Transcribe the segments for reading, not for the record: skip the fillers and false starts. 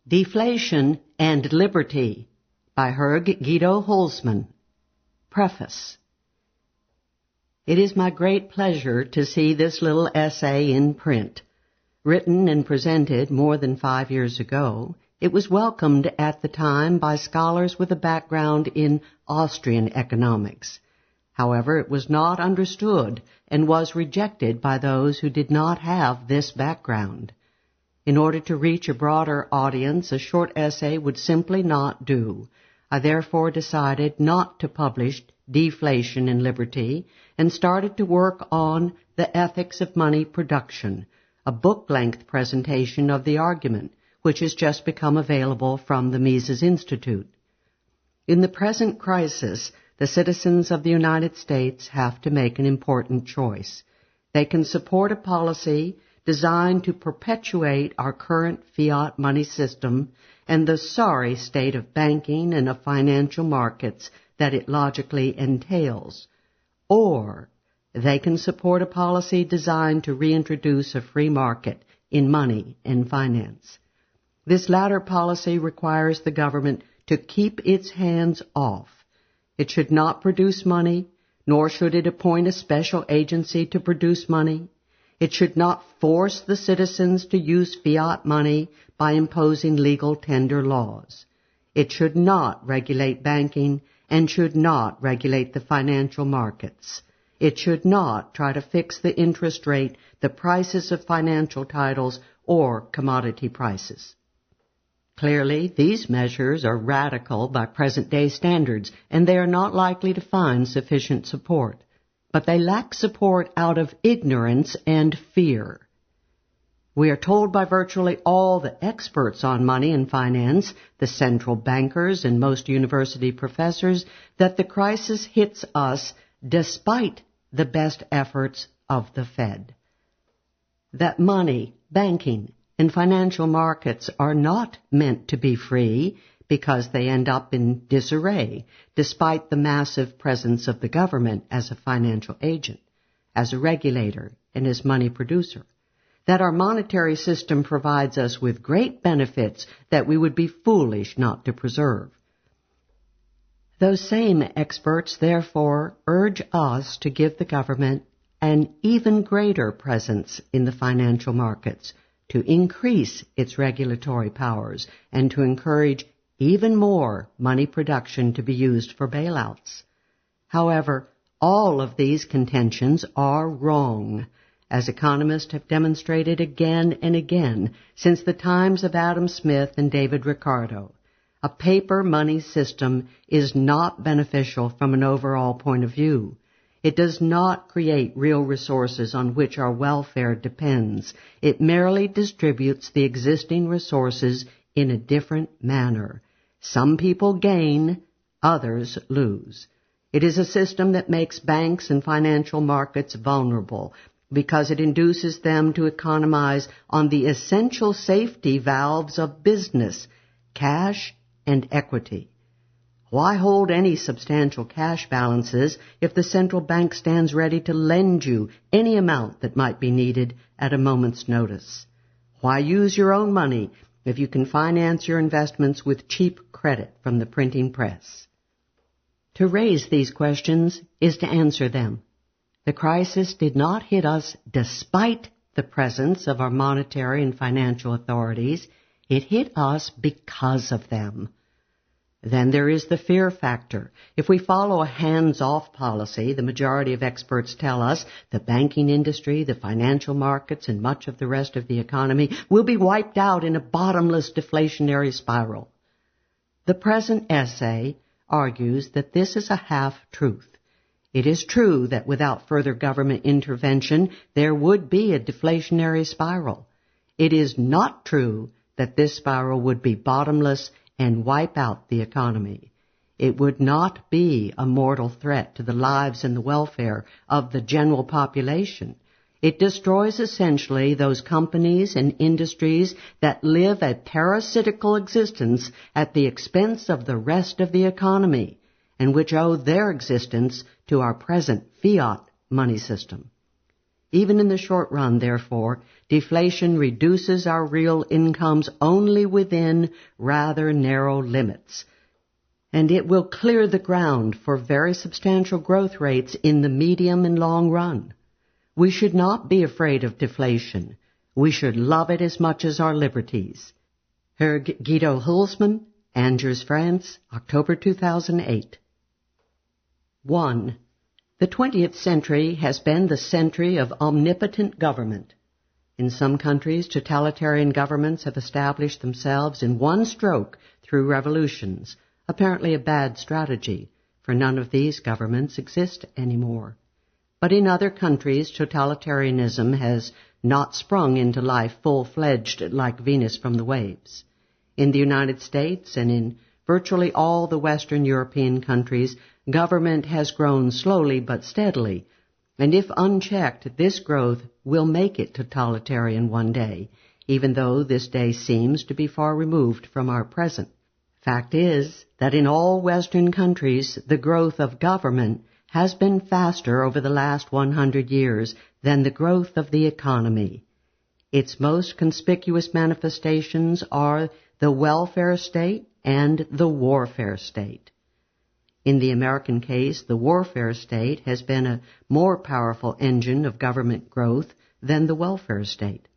Deflation and Liberty by Herg Guido Holzmann. Preface. It is my great pleasure to see this little essay in print. Written and presented more than 5 years ago, it was welcomed at the time by scholars with a background in Austrian economics. However, it was not understood and was rejected by those who did not have this background. In order to reach a broader audience, a short essay would simply not do. I therefore decided not to publish Deflation and Liberty and started to work on The Ethics of Money Production, a book-length presentation of the argument, which has just become available from the Mises Institute. In the present crisis, the citizens of the United States have to make an important choice. They can support a policy designed to perpetuate our current fiat money system and the sorry state of banking and of financial markets that it logically entails. Or they can support a policy designed to reintroduce a free market in money and finance. This latter policy requires the government to keep its hands off. It should not produce money, nor should it appoint a special agency to produce money. It should not force the citizens to use fiat money by imposing legal tender laws. It should not regulate banking and should not regulate the financial markets. It should not try to fix the interest rate, the prices of financial titles, or commodity prices. Clearly, these measures are radical by present-day standards, and they are not likely to find sufficient support. But they lack support out of ignorance and fear. We are told by virtually all the experts on money and finance, the central bankers and most university professors, that the crisis hits us despite the best efforts of the Fed. That money, banking, and financial markets are not meant to be free because they end up in disarray, despite the massive presence of the government as a financial agent, as a regulator, and as money producer. That our monetary system provides us with great benefits that we would be foolish not to preserve. Those same experts, therefore, urge us to give the government an even greater presence in the financial markets, to increase its regulatory powers, and to encourage even more money production to be used for bailouts. However, all of these contentions are wrong, as economists have demonstrated again and again since the times of Adam Smith and David Ricardo. A paper money system is not beneficial from an overall point of view. It does not create real resources on which our welfare depends. It merely distributes the existing resources in a different manner. Some people gain, others lose. It is a system that makes banks and financial markets vulnerable because it induces them to economize on the essential safety valves of business, cash and equity. Why hold any substantial cash balances if the central bank stands ready to lend you any amount that might be needed at a moment's notice? Why use your own money if you can finance your investments with cheap credit from the printing press? To raise these questions is to answer them. The crisis did not hit us despite the presence of our monetary and financial authorities. It hit us because of them. Then there is the fear factor. If we follow a hands-off policy, the majority of experts tell us the banking industry, the financial markets, and much of the rest of the economy will be wiped out in a bottomless deflationary spiral. The present essay argues that this is a half-truth. It is true that without further government intervention, there would be a deflationary spiral. It is not true that this spiral would be bottomless and wipe out the economy. It would not be a mortal threat to the lives and the welfare of the general population. It destroys essentially those companies and industries that live a parasitical existence at the expense of the rest of the economy, and which owe their existence to our present fiat money system. Even in the short run, therefore, deflation reduces our real incomes only within rather narrow limits, and it will clear the ground for very substantial growth rates in the medium and long run. We should not be afraid of deflation. We should love it as much as our liberties. Herr Guido Hulsmann, Angers, France, October 2008. 1. The 20th century has been the century of omnipotent government. In some countries, totalitarian governments have established themselves in one stroke through revolutions, apparently a bad strategy, for none of these governments exist anymore. But in other countries, totalitarianism has not sprung into life full-fledged like Venus from the waves. In the United States and in virtually all the Western European countries, government has grown slowly but steadily, and if unchecked, this growth will make it totalitarian one day, even though this day seems to be far removed from our present. Fact is that in all Western countries, the growth of government has been faster over the last 100 years than the growth of the economy. Its most conspicuous manifestations are the welfare state and the warfare state. In the American case, the warfare state has been a more powerful engine of government growth than the welfare state.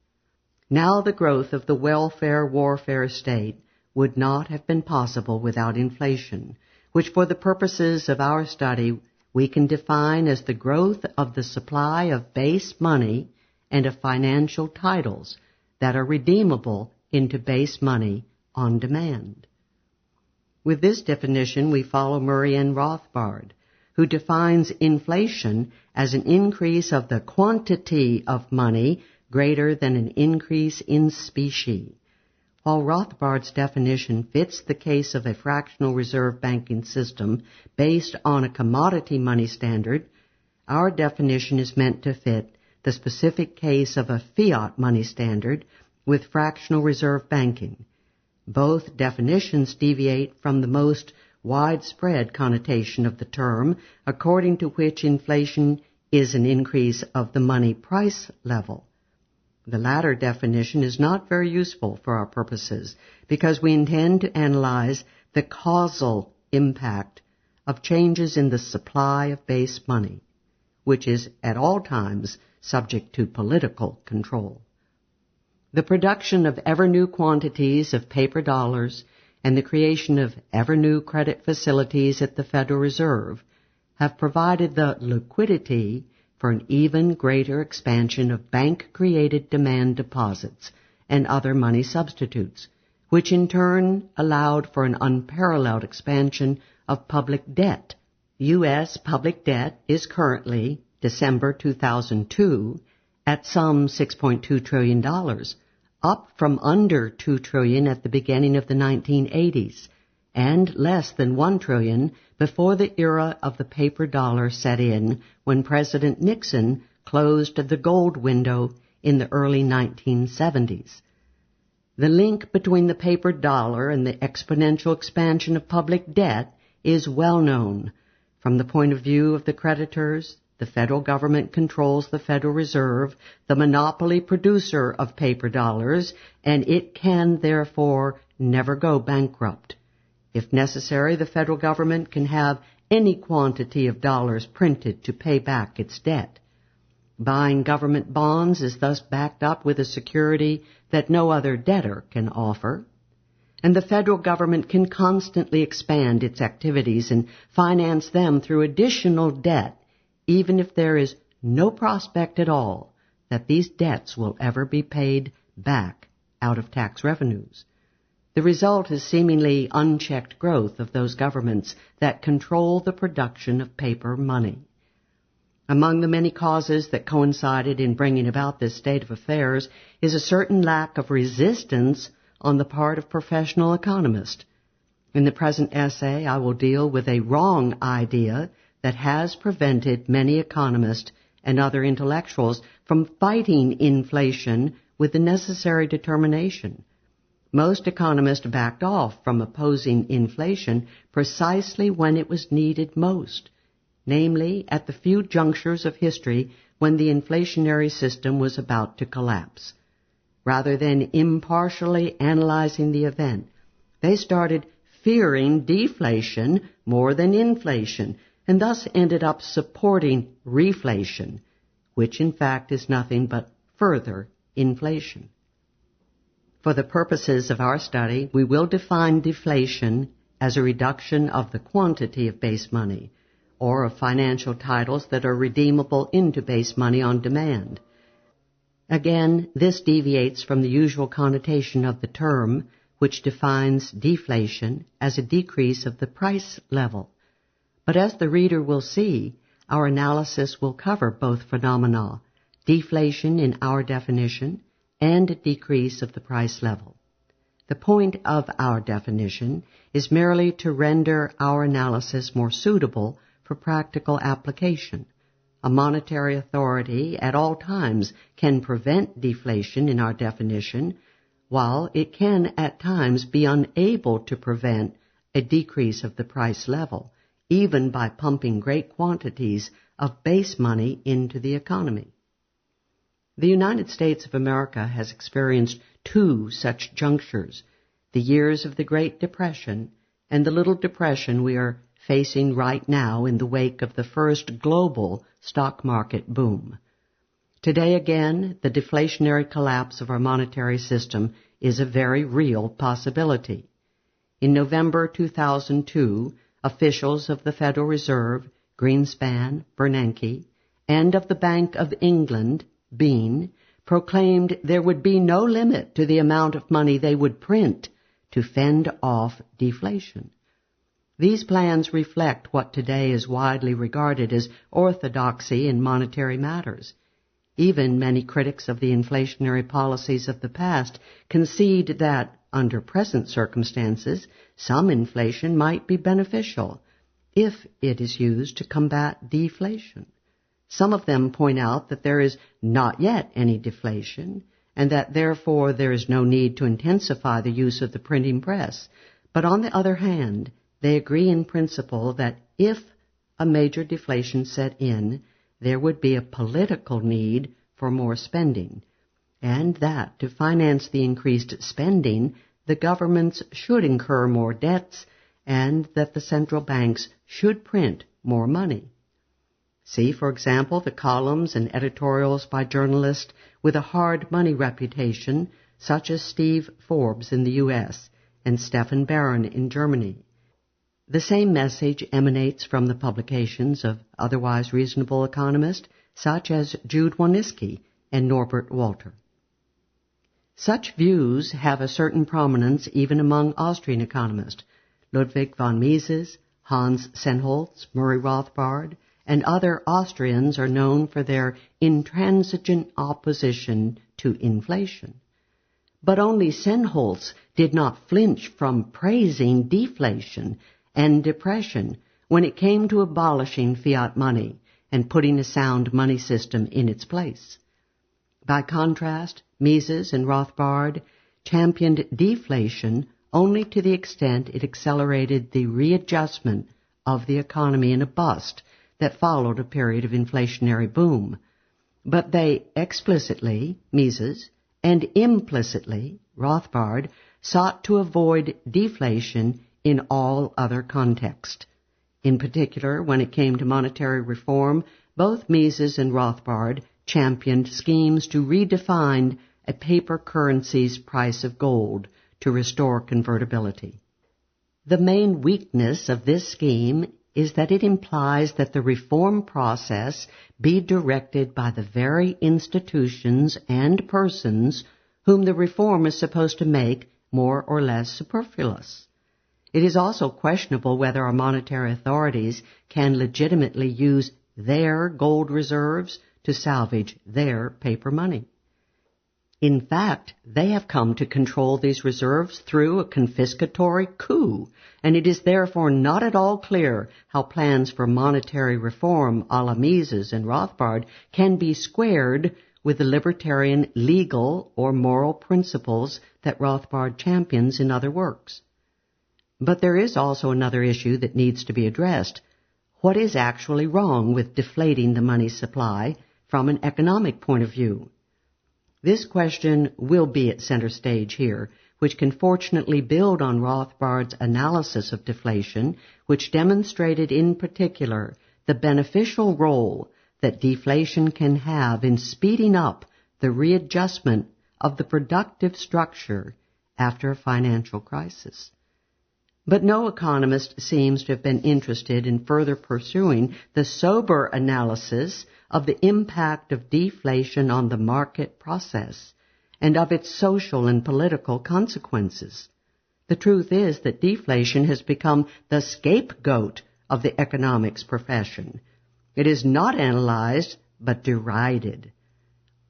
Now the growth of the welfare-warfare state would not have been possible without inflation, which for the purposes of our study we can define as the growth of the supply of base money and of financial titles that are redeemable into base money on demand. With this definition, we follow Murray and Rothbard, who defines inflation as an increase of the quantity of money greater than an increase in specie. While Rothbard's definition fits the case of a fractional reserve banking system based on a commodity money standard, our definition is meant to fit the specific case of a fiat money standard with fractional reserve banking. Both definitions deviate from the most widespread connotation of the term, according to which inflation is an increase of the money price level. The latter definition is not very useful for our purposes because we intend to analyze the causal impact of changes in the supply of base money, which is at all times subject to political control. The production of ever-new quantities of paper dollars and the creation of ever-new credit facilities at the Federal Reserve have provided the liquidity for an even greater expansion of bank-created demand deposits and other money substitutes, which in turn allowed for an unparalleled expansion of public debt. U.S. public debt is currently, December 2002, at some $6.2 trillion, up from under $2 trillion at the beginning of the 1980s, and less than $1 trillion before the era of the paper dollar set in when President Nixon closed the gold window in the early 1970s. The link between the paper dollar and the exponential expansion of public debt is well known. From the point of view of the creditors, the federal government controls the Federal Reserve, the monopoly producer of paper dollars, and it can therefore never go bankrupt. If necessary, the federal government can have any quantity of dollars printed to pay back its debt. Buying government bonds is thus backed up with a security that no other debtor can offer. And the federal government can constantly expand its activities and finance them through additional debt, even if there is no prospect at all that these debts will ever be paid back out of tax revenues. The result is seemingly unchecked growth of those governments that control the production of paper money. Among the many causes that coincided in bringing about this state of affairs is a certain lack of resistance on the part of professional economists. In the present essay, I will deal with a wrong idea that has prevented many economists and other intellectuals from fighting inflation with the necessary determination. Most economists backed off from opposing inflation precisely when it was needed most, namely at the few junctures of history when the inflationary system was about to collapse. Rather than impartially analyzing the event, they started fearing deflation more than inflation, and thus ended up supporting reflation, which in fact is nothing but further inflation. For the purposes of our study, we will define deflation as a reduction of the quantity of base money, or of financial titles that are redeemable into base money on demand. Again, this deviates from the usual connotation of the term, which defines deflation as a decrease of the price level. But as the reader will see, our analysis will cover both phenomena, deflation in our definition and a decrease of the price level. The point of our definition is merely to render our analysis more suitable for practical application. A monetary authority at all times can prevent deflation in our definition, while it can at times be unable to prevent a decrease of the price level, even by pumping great quantities of base money into the economy. The United States of America has experienced two such junctures, the years of the Great Depression and the Little Depression we are facing right now in the wake of the first global stock market boom. Today again, the deflationary collapse of our monetary system is a very real possibility. In November 2002, officials of the Federal Reserve, Greenspan, Bernanke, and of the Bank of England, Bean, proclaimed there would be no limit to the amount of money they would print to fend off deflation. These plans reflect what today is widely regarded as orthodoxy in monetary matters. Even many critics of the inflationary policies of the past concede that, under present circumstances, some inflation might be beneficial if it is used to combat deflation. Some of them point out that there is not yet any deflation, and that therefore there is no need to intensify the use of the printing press. But on the other hand, they agree in principle that if a major deflation set in, there would be a political need for more spending, and that to finance the increased spending, the governments should incur more debts, and that the central banks should print more money. See, for example, the columns and editorials by journalists with a hard money reputation, such as Steve Forbes in the U.S. and Stefan Baron in Germany. The same message emanates from the publications of otherwise reasonable economists, such as Jude Wanniski and Norbert Walter. Such views have a certain prominence even among Austrian economists. Ludwig von Mises, Hans Sennholz, Murray Rothbard, and other Austrians are known for their intransigent opposition to inflation. But only Sennholz did not flinch from praising deflation and depression when it came to abolishing fiat money and putting a sound money system in its place. By contrast, Mises and Rothbard championed deflation only to the extent it accelerated the readjustment of the economy in a bust that followed a period of inflationary boom. But they explicitly, Mises, and implicitly, Rothbard, sought to avoid deflation in all other contexts. In particular, when it came to monetary reform, both Mises and Rothbard championed schemes to redefine a paper currency's price of gold to restore convertibility. The main weakness of this scheme is that it implies that the reform process be directed by the very institutions and persons whom the reform is supposed to make more or less superfluous. It is also questionable whether our monetary authorities can legitimately use their gold reserves to salvage their paper money. In fact, they have come to control these reserves through a confiscatory coup, and it is therefore not at all clear how plans for monetary reform a la Mises and Rothbard can be squared with the libertarian legal or moral principles that Rothbard champions in other works. But there is also another issue that needs to be addressed. What is actually wrong with deflating the money supply from an economic point of view? This question will be at center stage here, which can fortunately build on Rothbard's analysis of deflation, which demonstrated in particular the beneficial role that deflation can have in speeding up the readjustment of the productive structure after a financial crisis. But no economist seems to have been interested in further pursuing the sober analysis of the impact of deflation on the market process and of its social and political consequences. The truth is that deflation has become the scapegoat of the economics profession. It is not analyzed, but derided.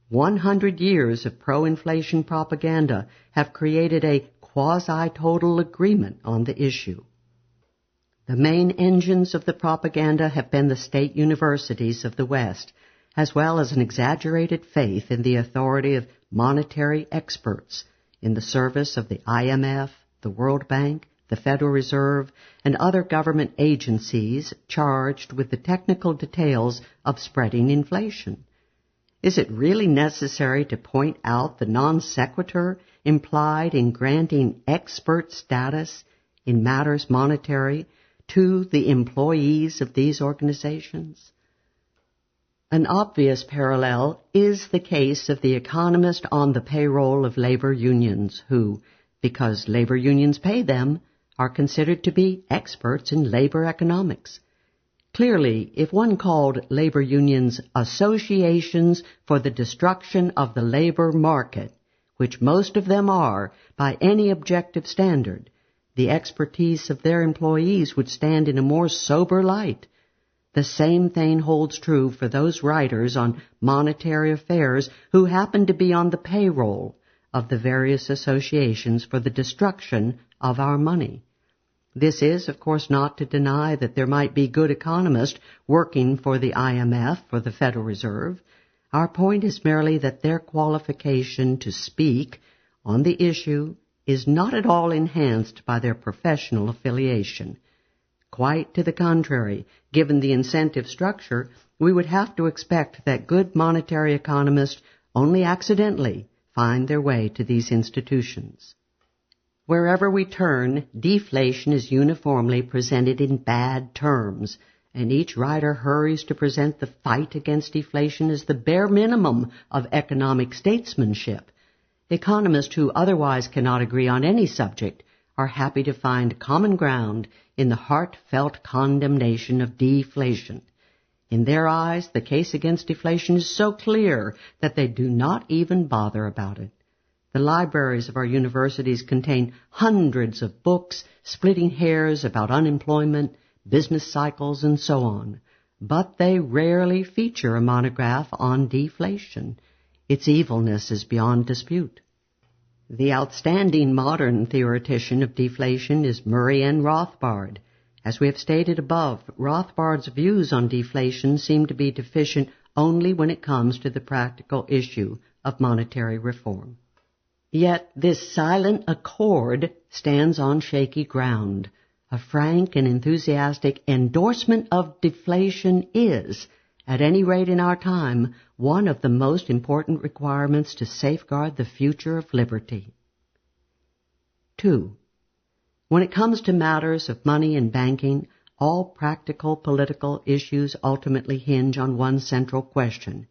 100 years of pro-inflation propaganda have created a quasi-total agreement on the issue. The main engines of the propaganda have been the state universities of the West, as well as an exaggerated faith in the authority of monetary experts in the service of the IMF, the World Bank, the Federal Reserve, and other government agencies charged with the technical details of spreading inflation. Is it really necessary to point out the non sequitur implied in granting expert status in matters monetary to the employees of these organizations? An obvious parallel is the case of the economist on the payroll of labor unions who, because labor unions pay them, are considered to be experts in labor economics. Clearly, if one called labor unions associations for the destruction of the labor market, which most of them are by any objective standard, the expertise of their employees would stand in a more sober light. The same thing holds true for those writers on monetary affairs who happen to be on the payroll of the various associations for the destruction of our money. This is, of course, not to deny that there might be good economists working for the IMF or the Federal Reserve. Our point is merely that their qualification to speak on the issue is not at all enhanced by their professional affiliation. Quite to the contrary, given the incentive structure, we would have to expect that good monetary economists only accidentally find their way to these institutions. Wherever we turn, deflation is uniformly presented in bad terms, and each writer hurries to present the fight against deflation as the bare minimum of economic statesmanship. Economists who otherwise cannot agree on any subject are happy to find common ground in the heartfelt condemnation of deflation. In their eyes, the case against deflation is so clear that they do not even bother about it. The libraries of our universities contain hundreds of books splitting hairs about unemployment, business cycles, and so on. But they rarely feature a monograph on deflation. Its evilness is beyond dispute. The outstanding modern theoretician of deflation is Murray N. Rothbard. As we have stated above, Rothbard's views on deflation seem to be deficient only when it comes to the practical issue of monetary reform. Yet this silent accord stands on shaky ground. A frank and enthusiastic endorsement of deflation is, at any rate in our time, one of the most important requirements to safeguard the future of liberty. 2. When it comes to matters of money and banking, all practical political issues ultimately hinge on one central question.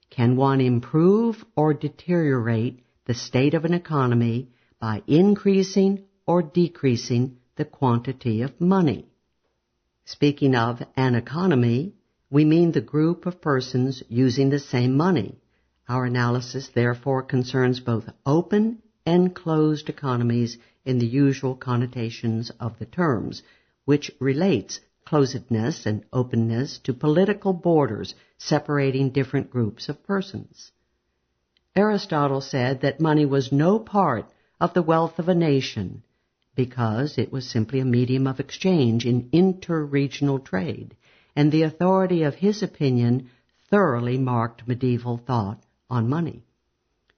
Can one improve or deteriorate the state of an economy by increasing or decreasing the quantity of money? Speaking of an economy, we mean the group of persons using the same money. Our analysis therefore concerns both open and closed economies in the usual connotations of the terms, which relates closedness and openness to political borders separating different groups of persons. Aristotle said that money was no part of the wealth of a nation because it was simply a medium of exchange in interregional trade, and the authority of his opinion thoroughly marked medieval thought on money.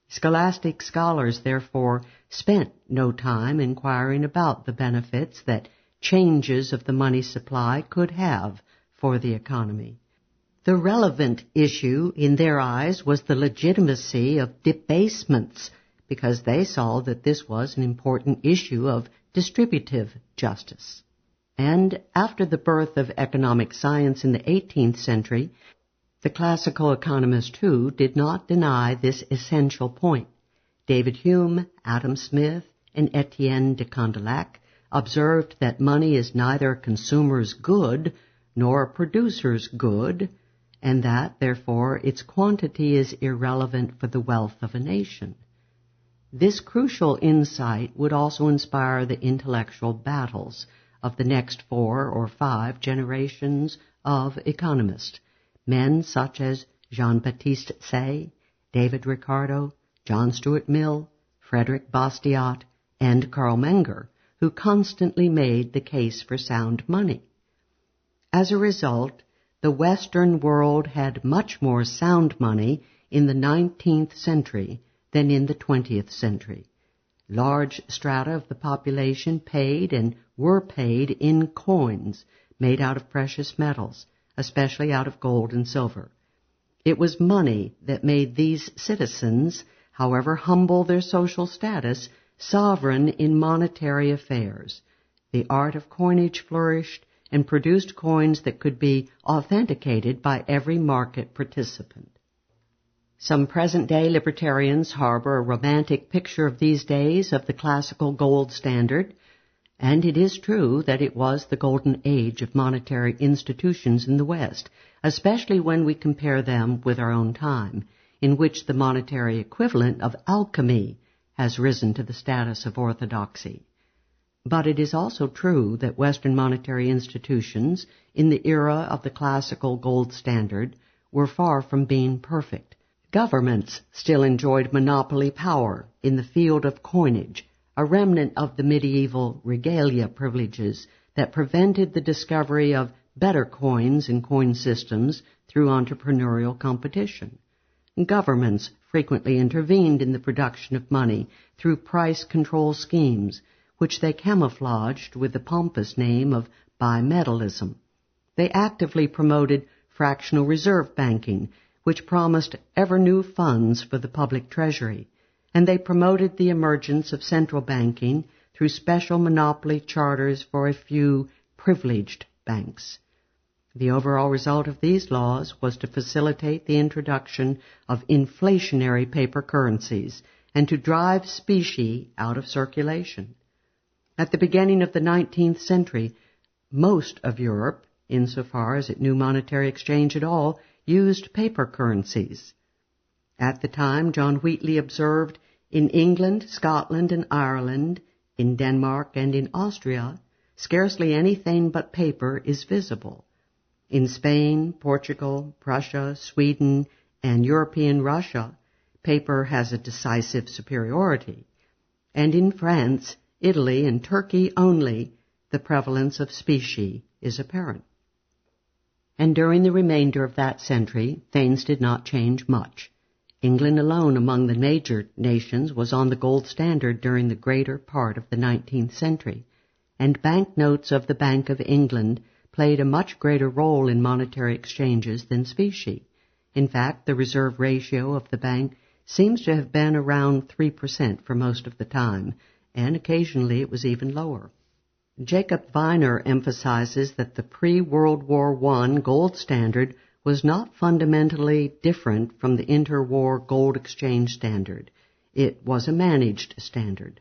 Scholastic scholars, therefore, spent no time inquiring about the benefits that changes of the money supply could have for the economy. The relevant issue in their eyes was the legitimacy of debasements, because they saw that this was an important issue of distributive justice. And after the birth of economic science in the 18th century, the classical economists, too, did not deny this essential point. David Hume, Adam Smith, and Etienne de Condillac observed that money is neither a consumer's good nor a producer's good, and that, therefore, its quantity is irrelevant for the wealth of a nation. This crucial insight would also inspire the intellectual battles of the next 4 or 5 generations of economists, men such as Jean-Baptiste Say, David Ricardo, John Stuart Mill, Frederick Bastiat, and Karl Menger, who constantly made the case for sound money. As a result, the Western world had much more sound money in the 19th century than in the 20th century. Large strata of the population paid and were paid in coins made out of precious metals, especially out of gold and silver. It was money that made these citizens, however humble their social status, sovereign in monetary affairs. The art of coinage flourished and produced coins that could be authenticated by every market participant. Some present-day libertarians harbor a romantic picture of these days of the classical gold standard, and it is true that it was the golden age of monetary institutions in the West, especially when we compare them with our own time, in which the monetary equivalent of alchemy has risen to the status of orthodoxy. But it is also true that Western monetary institutions in the era of the classical gold standard were far from being perfect. Governments still enjoyed monopoly power in the field of coinage, a remnant of the medieval regalia privileges that prevented the discovery of better coins and coin systems through entrepreneurial competition. Governments frequently intervened in the production of money through price control schemes, which they camouflaged with the pompous name of bimetallism. They actively promoted fractional reserve banking, which promised ever-new funds for the public treasury, and they promoted the emergence of central banking through special monopoly charters for a few privileged banks. The overall result of these laws was to facilitate the introduction of inflationary paper currencies and to drive specie out of circulation. At the beginning of the 19th century, most of Europe, insofar as it knew monetary exchange at all, used paper currencies. At the time, John Wheatley observed, in England, Scotland, and Ireland, in Denmark, and in Austria, scarcely anything but paper is visible. In Spain, Portugal, Prussia, Sweden, and European Russia, paper has a decisive superiority. And in France, Italy, and Turkey only, the prevalence of specie is apparent. And during the remainder of that century, things did not change much. England alone among the major nations was on the gold standard during the greater part of the 19th century, and banknotes of the Bank of England played a much greater role in monetary exchanges than specie. In fact, the reserve ratio of the bank seems to have been around 3% for most of the time, and occasionally it was even lower. Jacob Viner emphasizes that the pre-World War I gold standard was not fundamentally different from the interwar gold exchange standard. It was a managed standard.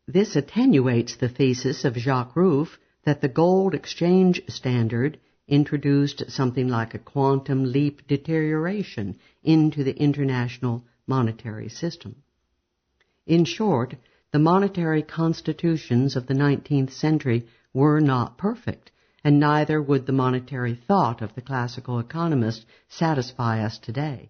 This attenuates the thesis of Jacques Rueff that the gold exchange standard introduced something like a quantum leap deterioration into the international monetary system. In short, the monetary constitutions of the 19th century were not perfect, and neither would the monetary thought of the classical economist satisfy us today.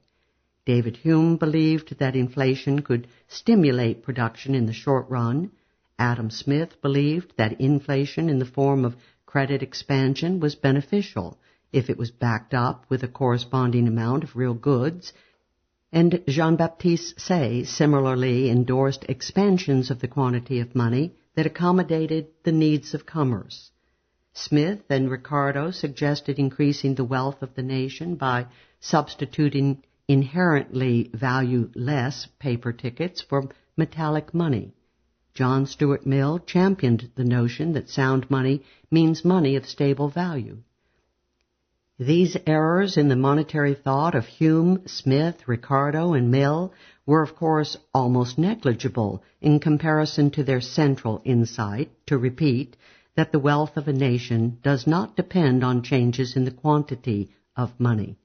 David Hume believed that inflation could stimulate production in the short run. Adam Smith believed that inflation in the form of credit expansion was beneficial if it was backed up with a corresponding amount of real goods, and Jean-Baptiste Say similarly endorsed expansions of the quantity of money that accommodated the needs of commerce. Smith and Ricardo suggested increasing the wealth of the nation by substituting inherently valueless paper tickets for metallic money. John Stuart Mill championed the notion that sound money means money of stable value. These errors in the monetary thought of Hume, Smith, Ricardo, and Mill were, of course, almost negligible in comparison to their central insight, to repeat, that the wealth of a nation does not depend on changes in the quantity of money.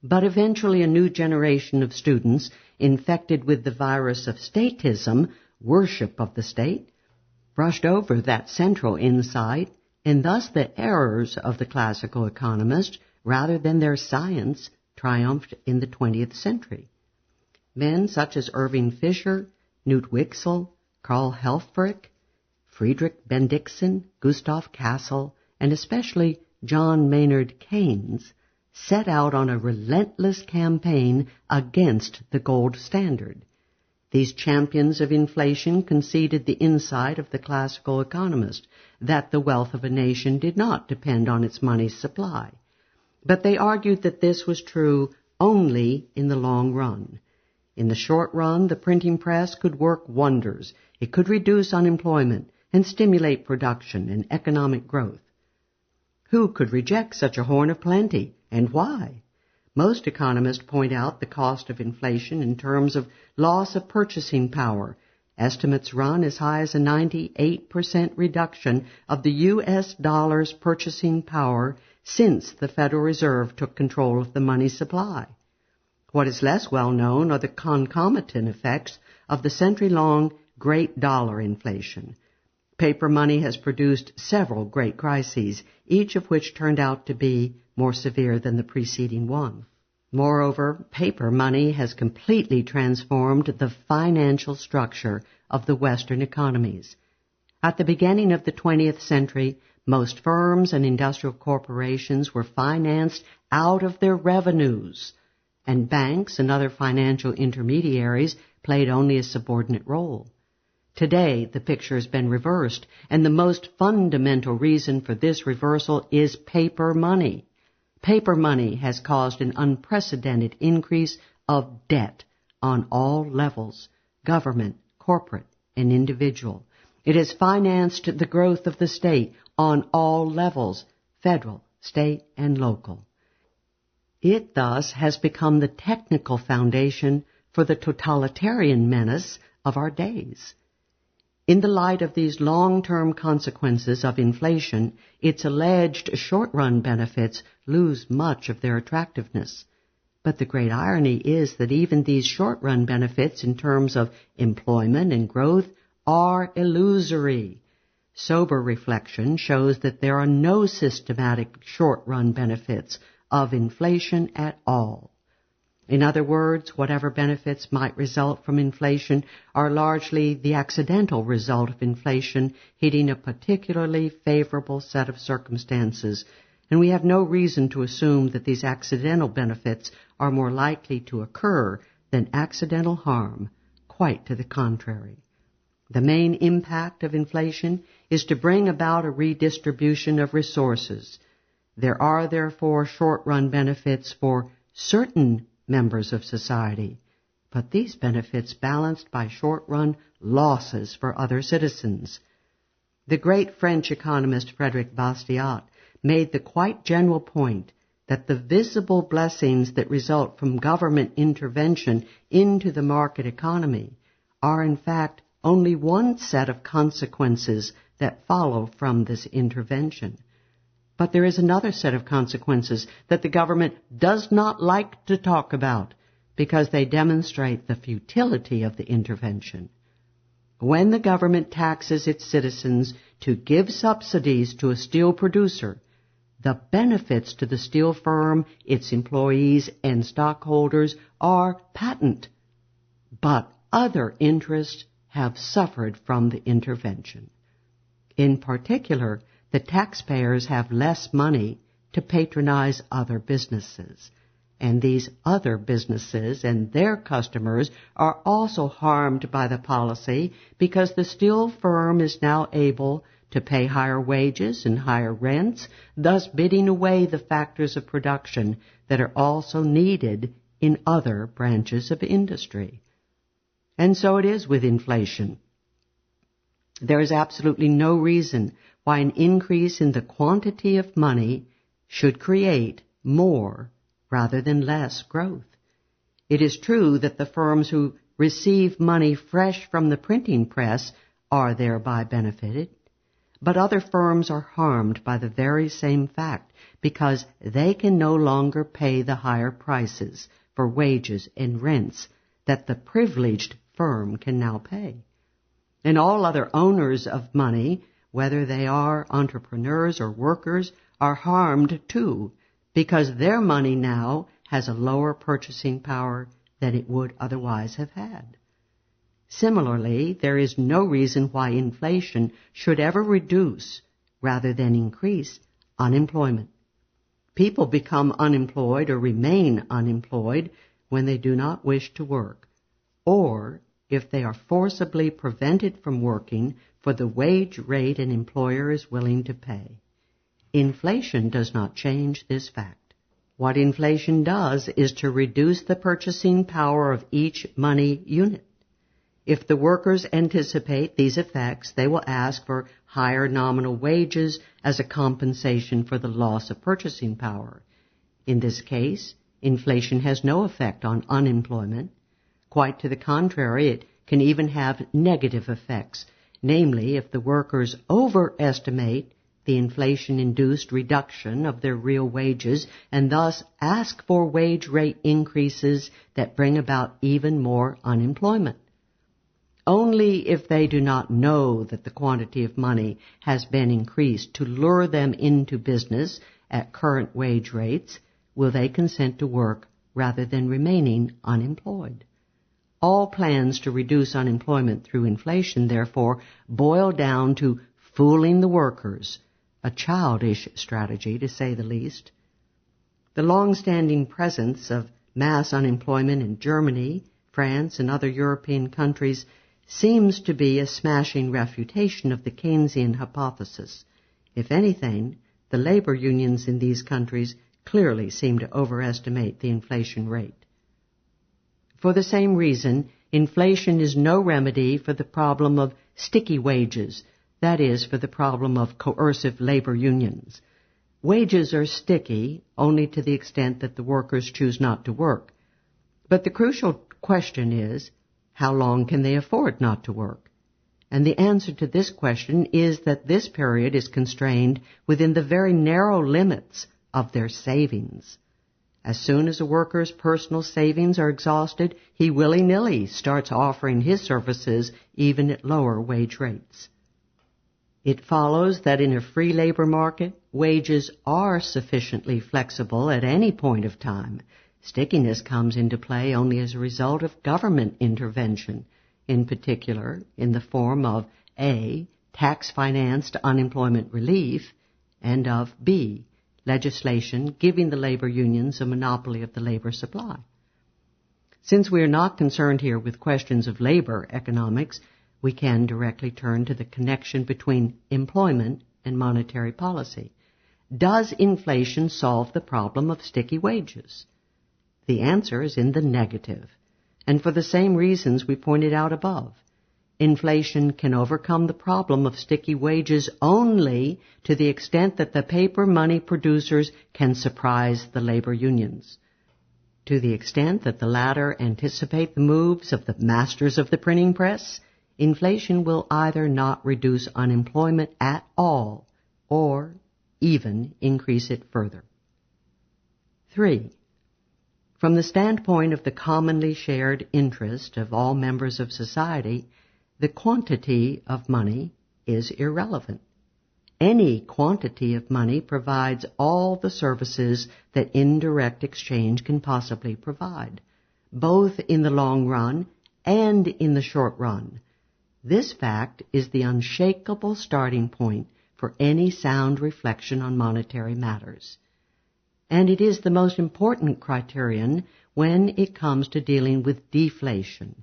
But eventually a new generation of students, infected with the virus of statism, worship of the state, brushed over that central insight, and thus the errors of the classical economist, rather than their science, triumphed in the 20th century. Men such as Irving Fisher, Knut Wicksell, Karl Helfferich, Friedrich Bendixen, Gustav Cassel, and especially John Maynard Keynes set out on a relentless campaign against the gold standard. These champions of inflation conceded the insight of the classical economist that the wealth of a nation did not depend on its money supply. But they argued that this was true only in the long run. In the short run, the printing press could work wonders. It could reduce unemployment and stimulate production and economic growth. Who could reject such a horn of plenty, and why? Most economists point out the cost of inflation in terms of loss of purchasing power. Estimates run as high as a 98% reduction of the U.S. dollar's purchasing power since the Federal Reserve took control of the money supply. What is less well known are the concomitant effects of the century-long great dollar inflation. Paper money has produced several great crises, each of which turned out to be more severe than the preceding one. Moreover, paper money has completely transformed the financial structure of the Western economies. At the beginning of the 20th century, most firms and industrial corporations were financed out of their revenues, and banks and other financial intermediaries played only a subordinate role. Today, the picture has been reversed, and the most fundamental reason for this reversal is paper money. Paper money has caused an unprecedented increase of debt on all levels, government, corporate, and individual. It has financed the growth of the state on all levels, federal, state, and local. It thus has become the technical foundation for the totalitarian menace of our days. In the light of these long-term consequences of inflation, its alleged short-run benefits lose much of their attractiveness. But the great irony is that even these short-run benefits in terms of employment and growth are illusory. Sober reflection shows that there are no systematic short-run benefits of inflation at all. In other words, whatever benefits might result from inflation are largely the accidental result of inflation hitting a particularly favorable set of circumstances, and we have no reason to assume that these accidental benefits are more likely to occur than accidental harm. Quite to the contrary. The main impact of inflation is to bring about a redistribution of resources. There are therefore short-run benefits for certain members of society, but these benefits balanced by short-run losses for other citizens. The great French economist Frédéric Bastiat made the quite general point that the visible blessings that result from government intervention into the market economy are in fact only one set of consequences that follow from this intervention. But there is another set of consequences that the government does not like to talk about because they demonstrate the futility of the intervention. When the government taxes its citizens to give subsidies to a steel producer, the benefits to the steel firm, its employees, and stockholders are patent. But other interests have suffered from the intervention. In particular, the taxpayers have less money to patronize other businesses, and these other businesses and their customers are also harmed by the policy because the steel firm is now able to pay higher wages and higher rents, thus bidding away the factors of production that are also needed in other branches of industry. And so it is with inflation. There is absolutely no reason why an increase in the quantity of money should create more rather than less growth. It is true that the firms who receive money fresh from the printing press are thereby benefited, but other firms are harmed by the very same fact because they can no longer pay the higher prices for wages and rents that the privileged firm can now pay. And all other owners of money, whether they are entrepreneurs or workers, are harmed too, because their money now has a lower purchasing power than it would otherwise have had. Similarly, there is no reason why inflation should ever reduce, rather than increase, unemployment. People become unemployed or remain unemployed when they do not wish to work, or if they are forcibly prevented from working for the wage rate an employer is willing to pay. Inflation does not change this fact. What inflation does is to reduce the purchasing power of each money unit. If the workers anticipate these effects, they will ask for higher nominal wages as a compensation for the loss of purchasing power. In this case, inflation has no effect on unemployment. Quite to the contrary, it can even have negative effects, namely if the workers overestimate the inflation-induced reduction of their real wages and thus ask for wage rate increases that bring about even more unemployment. Only if they do not know that the quantity of money has been increased to lure them into business at current wage rates will they consent to work rather than remaining unemployed. All plans to reduce unemployment through inflation, therefore, boil down to fooling the workers, a childish strategy to say the least. The long-standing presence of mass unemployment in Germany, France, and other European countries seems to be a smashing refutation of the Keynesian hypothesis. If anything, the labor unions in these countries clearly seem to overestimate the inflation rate. For the same reason, inflation is no remedy for the problem of sticky wages, that is, for the problem of coercive labor unions. Wages are sticky only to the extent that the workers choose not to work. But the crucial question is, how long can they afford not to work? And the answer to this question is that this period is constrained within the very narrow limits of their savings. As soon as a worker's personal savings are exhausted, he willy-nilly starts offering his services even at lower wage rates. It follows that in a free labor market, wages are sufficiently flexible at any point of time. Stickiness comes into play only as a result of government intervention, in particular in the form of A, tax-financed unemployment relief, and of B, legislation giving the labor unions a monopoly of the labor supply. Since we are not concerned here with questions of labor economics, we can directly turn to the connection between employment and monetary policy. Does inflation solve the problem of sticky wages? The answer is in the negative, and for the same reasons we pointed out above. Inflation can overcome the problem of sticky wages only to the extent that the paper money producers can surprise the labor unions. To the extent that the latter anticipate the moves of the masters of the printing press, inflation will either not reduce unemployment at all or even increase it further. 3. From the standpoint of the commonly shared interest of all members of society, the quantity of money is irrelevant. Any quantity of money provides all the services that indirect exchange can possibly provide, both in the long run and in the short run. This fact is the unshakable starting point for any sound reflection on monetary matters. And it is the most important criterion when it comes to dealing with deflation.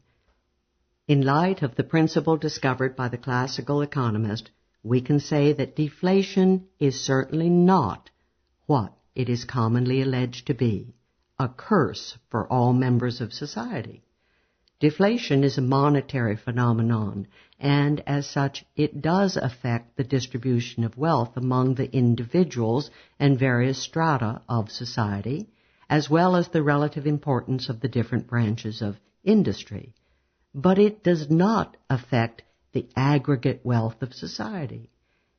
In light of the principle discovered by the classical economist, we can say that deflation is certainly not what it is commonly alleged to be, a curse for all members of society. Deflation is a monetary phenomenon, and as such, it does affect the distribution of wealth among the individuals and various strata of society, as well as the relative importance of the different branches of industry. But it does not affect the aggregate wealth of society.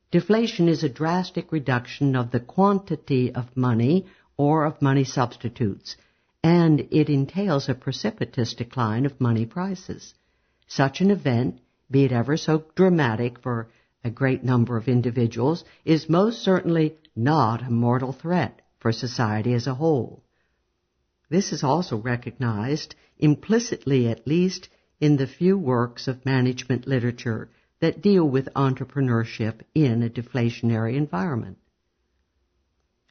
Deflation is a drastic reduction of the quantity of money or of money substitutes, and it entails a precipitous decline of money prices. Such an event, be it ever so dramatic for a great number of individuals, is most certainly not a mortal threat for society as a whole. This is also recognized, implicitly at least, in the few works of management literature that deal with entrepreneurship in a deflationary environment.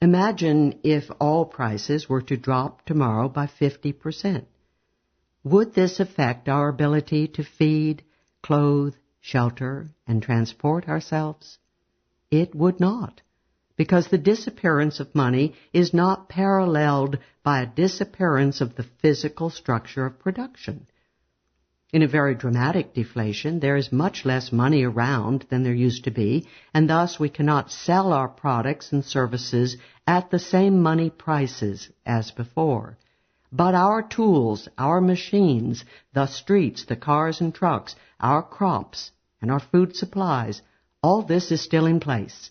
Imagine if all prices were to drop tomorrow by 50%. Would this affect our ability to feed, clothe, shelter, and transport ourselves? It would not, because the disappearance of money is not paralleled by a disappearance of the physical structure of production. In a very dramatic deflation, there is much less money around than there used to be, and thus we cannot sell our products and services at the same money prices as before. But our tools, our machines, the streets, the cars and trucks, our crops, and our food supplies, all this is still in place.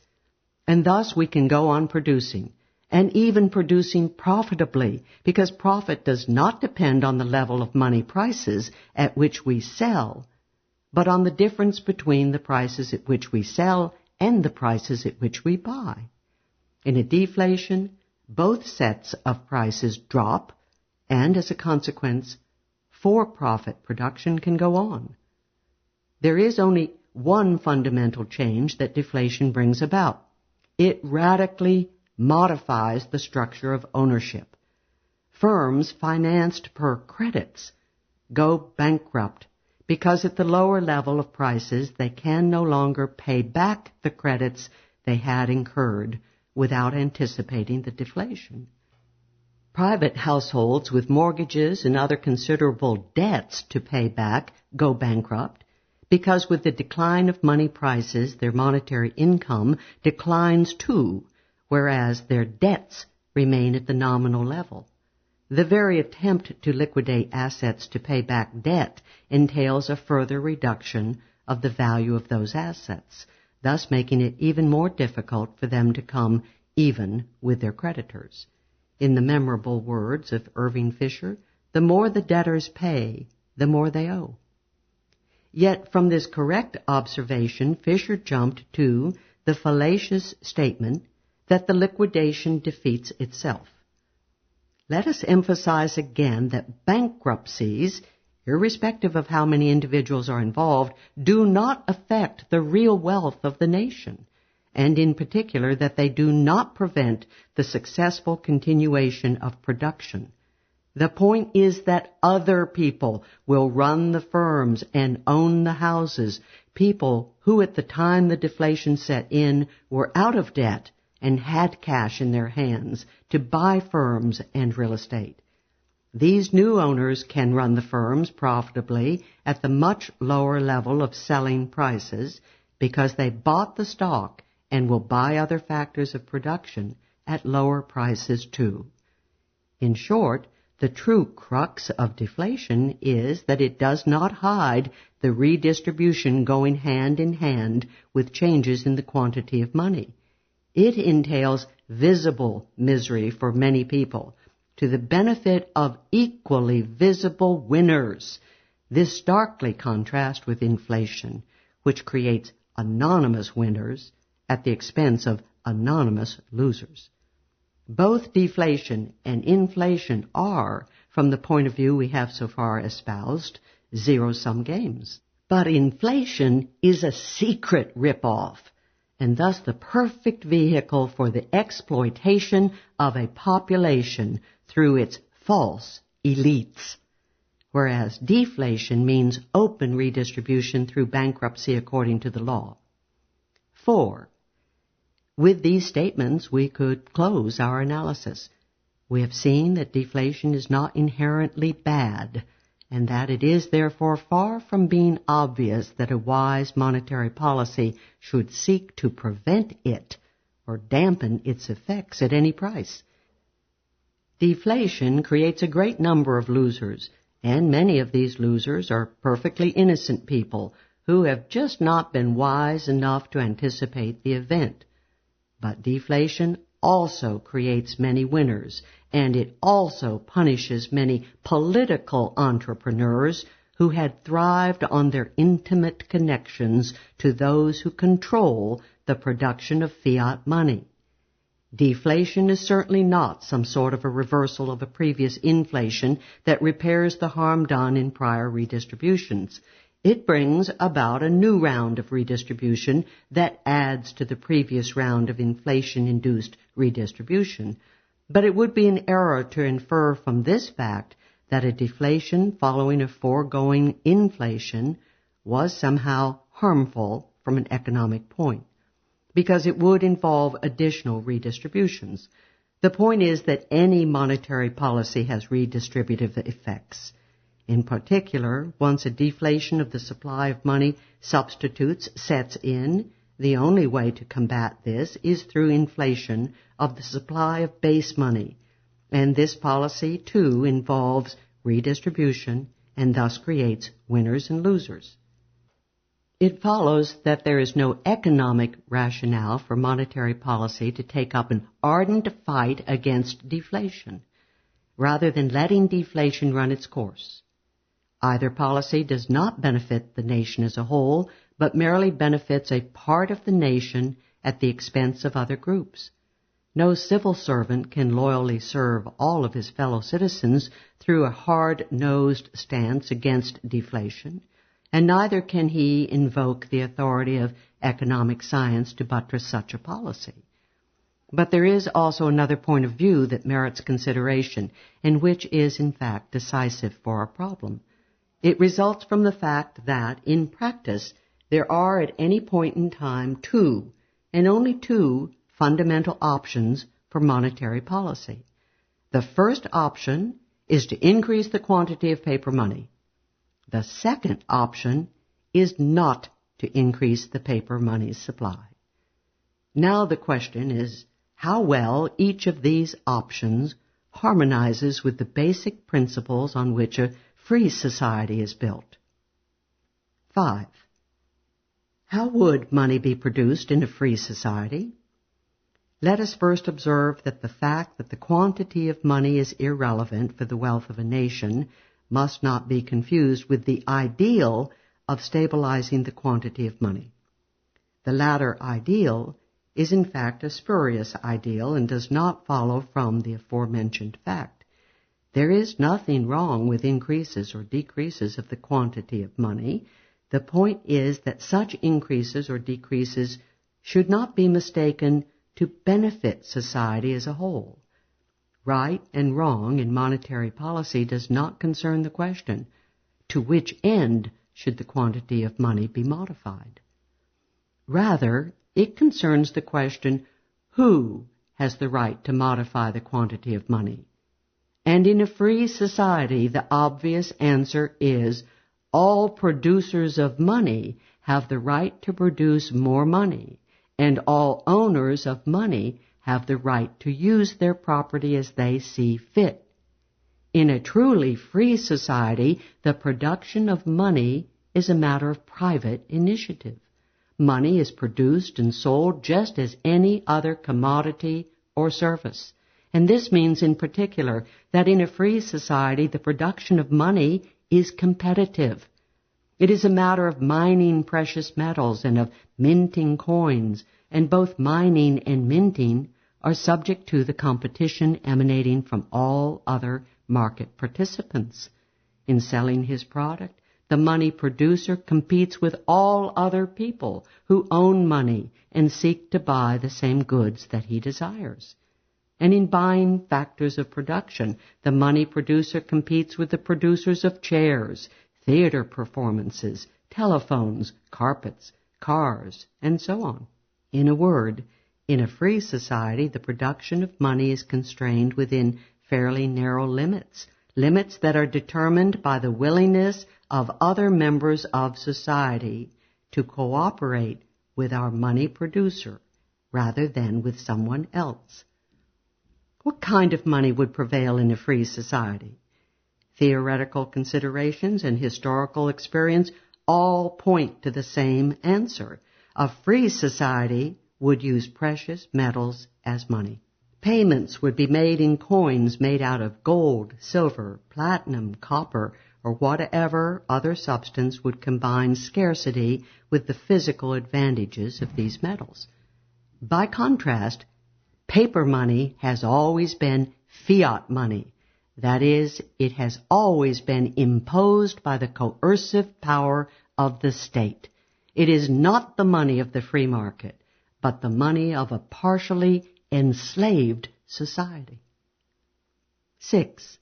And thus we can go on producing, and even producing profitably, because profit does not depend on the level of money prices at which we sell, but on the difference between the prices at which we sell and the prices at which we buy. In a deflation, both sets of prices drop, and as a consequence, for-profit production can go on. There is only one fundamental change that deflation brings about. It radically modifies the structure of ownership. Firms financed per credits go bankrupt because at the lower level of prices they can no longer pay back the credits they had incurred without anticipating the deflation. Private households with mortgages and other considerable debts to pay back go bankrupt because with the decline of money prices their monetary income declines too, whereas their debts remain at the nominal level. The very attempt to liquidate assets to pay back debt entails a further reduction of the value of those assets, thus making it even more difficult for them to come even with their creditors. In the memorable words of Irving Fisher, the more the debtors pay, the more they owe. Yet from this correct observation, Fisher jumped to the fallacious statement that the liquidation defeats itself. Let us emphasize again that bankruptcies, irrespective of how many individuals are involved, do not affect the real wealth of the nation, and in particular that they do not prevent the successful continuation of production. The point is that other people will run the firms and own the houses, people who at the time the deflation set in were out of debt and had cash in their hands to buy firms and real estate. These new owners can run the firms profitably at the much lower level of selling prices because they bought the stock and will buy other factors of production at lower prices too. In short, the true crux of deflation is that it does not hide the redistribution going hand in hand with changes in the quantity of money. It entails visible misery for many people to the benefit of equally visible winners. This starkly contrasts with inflation, which creates anonymous winners at the expense of anonymous losers. Both deflation and inflation are, from the point of view we have so far espoused, zero-sum games. But inflation is a secret rip-off, and thus the perfect vehicle for the exploitation of a population through its false elites, whereas deflation means open redistribution through bankruptcy according to the law. 4. With these statements, we could close our analysis. We have seen that deflation is not inherently bad, and that it is therefore far from being obvious that a wise monetary policy should seek to prevent it or dampen its effects at any price. Deflation creates a great number of losers, and many of these losers are perfectly innocent people who have just not been wise enough to anticipate the event. But deflation also creates many winners, and it also punishes many political entrepreneurs who had thrived on their intimate connections to those who control the production of fiat money. Deflation is certainly not some sort of a reversal of a previous inflation that repairs the harm done in prior redistributions. It brings about a new round of redistribution that adds to the previous round of inflation-induced redistribution. But it would be an error to infer from this fact that a deflation following a foregoing inflation was somehow harmful from an economic point, because it would involve additional redistributions. The point is that any monetary policy has redistributive effects. In particular, once a deflation of the supply of money substitutes sets in, the only way to combat this is through inflation of the supply of base money, and this policy, too, involves redistribution and thus creates winners and losers. It follows that there is no economic rationale for monetary policy to take up an ardent fight against deflation, rather than letting deflation run its course. Either policy does not benefit the nation as a whole, but merely benefits a part of the nation at the expense of other groups. No civil servant can loyally serve all of his fellow citizens through a hard-nosed stance against deflation, and neither can he invoke the authority of economic science to buttress such a policy. But there is also another point of view that merits consideration, and which is in fact decisive for our problem. It results from the fact that, in practice, there are at any point in time two, and only two, fundamental options for monetary policy. The first option is to increase the quantity of paper money. The second option is not to increase the paper money's supply. Now the question is how well each of these options harmonizes with the basic principles on which a free society is built. 5. How would money be produced in a free society? Let us first observe that the fact that the quantity of money is irrelevant for the wealth of a nation must not be confused with the ideal of stabilizing the quantity of money. The latter ideal is in fact a spurious ideal and does not follow from the aforementioned fact. There is nothing wrong with increases or decreases of the quantity of money. The point is that such increases or decreases should not be mistaken to benefit society as a whole. Right and wrong in monetary policy does not concern the question, to which end should the quantity of money be modified? Rather, it concerns the question, who has the right to modify the quantity of money? And in a free society, the obvious answer is all producers of money have the right to produce more money, and all owners of money have the right to use their property as they see fit. In a truly free society, the production of money is a matter of private initiative. Money is produced and sold just as any other commodity or service. And this means in particular that in a free society the production of money is competitive. It is a matter of mining precious metals and of minting coins, and both mining and minting are subject to the competition emanating from all other market participants. In selling his product, the money producer competes with all other people who own money and seek to buy the same goods that he desires. And in buying factors of production, the money producer competes with the producers of chairs, theater performances, telephones, carpets, cars, and so on. In a word, in a free society, the production of money is constrained within fairly narrow limits, limits that are determined by the willingness of other members of society to cooperate with our money producer rather than with someone else. What kind of money would prevail in a free society? Theoretical considerations and historical experience all point to the same answer. A free society would use precious metals as money. Payments would be made in coins made out of gold, silver, platinum, copper, or whatever other substance would combine scarcity with the physical advantages of these metals. By contrast, paper money has always been fiat money. That is, it has always been imposed by the coercive power of the state. It is not the money of the free market, but the money of a partially enslaved society. 6.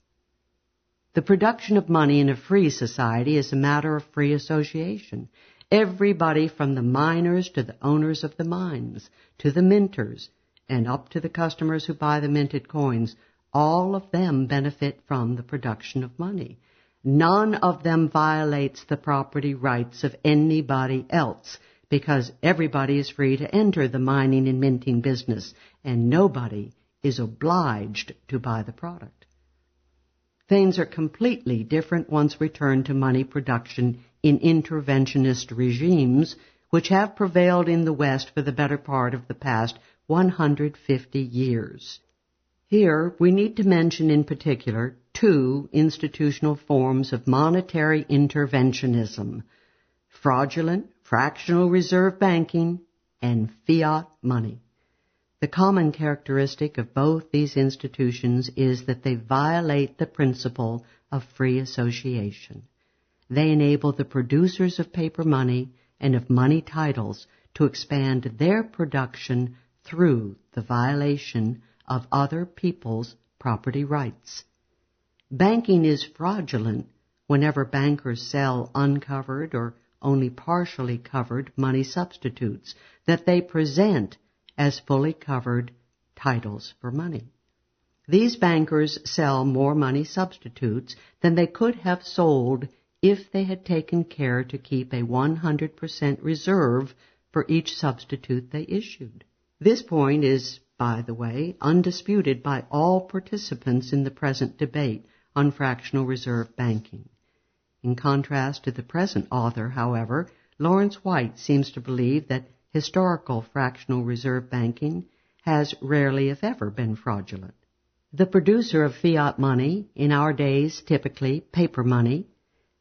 The production of money in a free society is a matter of free association. Everybody from the miners to the owners of the mines, to the minters, and up to the customers who buy the minted coins, all of them benefit from the production of money. None of them violates the property rights of anybody else, because everybody is free to enter the mining and minting business, and nobody is obliged to buy the product. Things are completely different once returned to money production in interventionist regimes, which have prevailed in the West for the better part of the past 150 years. Here, we need to mention in particular two institutional forms of monetary interventionism: fraudulent fractional reserve banking and fiat money. The common characteristic of both these institutions is that they violate the principle of free association. They enable the producers of paper money and of money titles to expand their production through the violation of other people's property rights. Banking is fraudulent whenever bankers sell uncovered or only partially covered money substitutes that they present as fully covered titles for money. These bankers sell more money substitutes than they could have sold if they had taken care to keep a 100% reserve for each substitute they issued. This point is, by the way, undisputed by all participants in the present debate on fractional reserve banking. In contrast to the present author, however, Lawrence White seems to believe that historical fractional reserve banking has rarely, if ever, been fraudulent. The producer of fiat money, in our days typically paper money,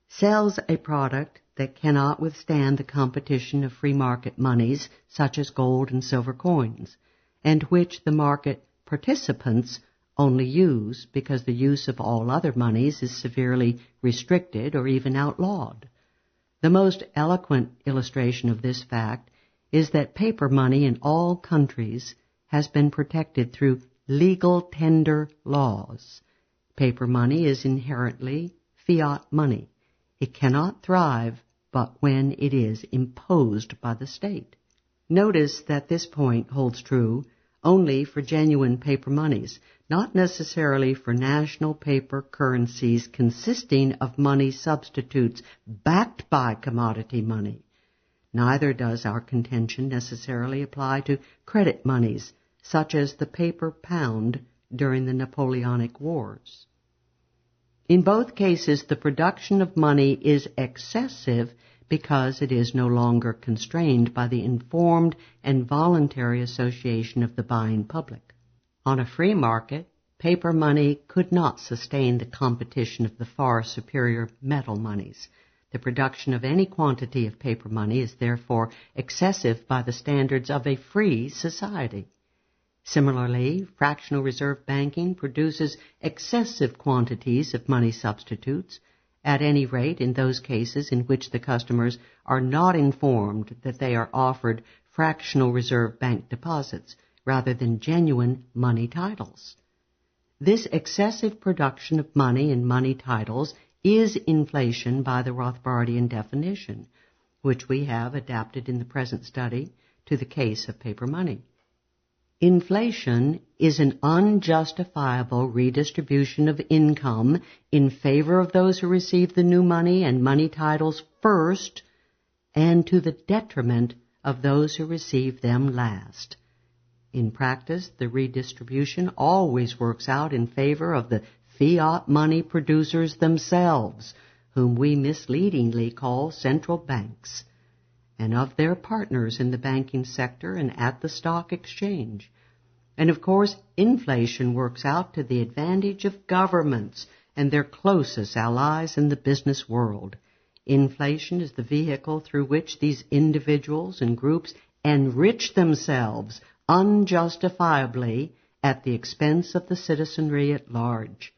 sells a product that cannot withstand the competition of free market monies such as gold and silver coins, and which the market participants only use because the use of all other monies is severely restricted or even outlawed. The most eloquent illustration of this fact is that paper money in all countries has been protected through legal tender laws. Paper money is inherently fiat money. It cannot thrive but when it is imposed by the state. Notice that this point holds true only for genuine paper monies, not necessarily for national paper currencies consisting of money substitutes backed by commodity money. Neither does our contention necessarily apply to credit monies, such as the paper pound during the Napoleonic Wars. In both cases, the production of money is excessive because it is no longer constrained by the informed and voluntary association of the buying public. On a free market, paper money could not sustain the competition of the far superior metal monies. The production of any quantity of paper money is therefore excessive by the standards of a free society. Similarly, fractional reserve banking produces excessive quantities of money substitutes, at any rate in those cases in which the customers are not informed that they are offered fractional reserve bank deposits rather than genuine money titles. This excessive production of money and money titles is inflation by the Rothbardian definition, which we have adapted in the present study to the case of paper money. Inflation is an unjustifiable redistribution of income in favor of those who receive the new money and money titles first, and to the detriment of those who receive them last. In practice, the redistribution always works out in favor of the fiat money producers themselves, whom we misleadingly call central banks, and of their partners in the banking sector and at the stock exchange. And of course, inflation works out to the advantage of governments and their closest allies in the business world. Inflation is the vehicle through which these individuals and groups enrich themselves unjustifiably at the expense of the citizenry at large.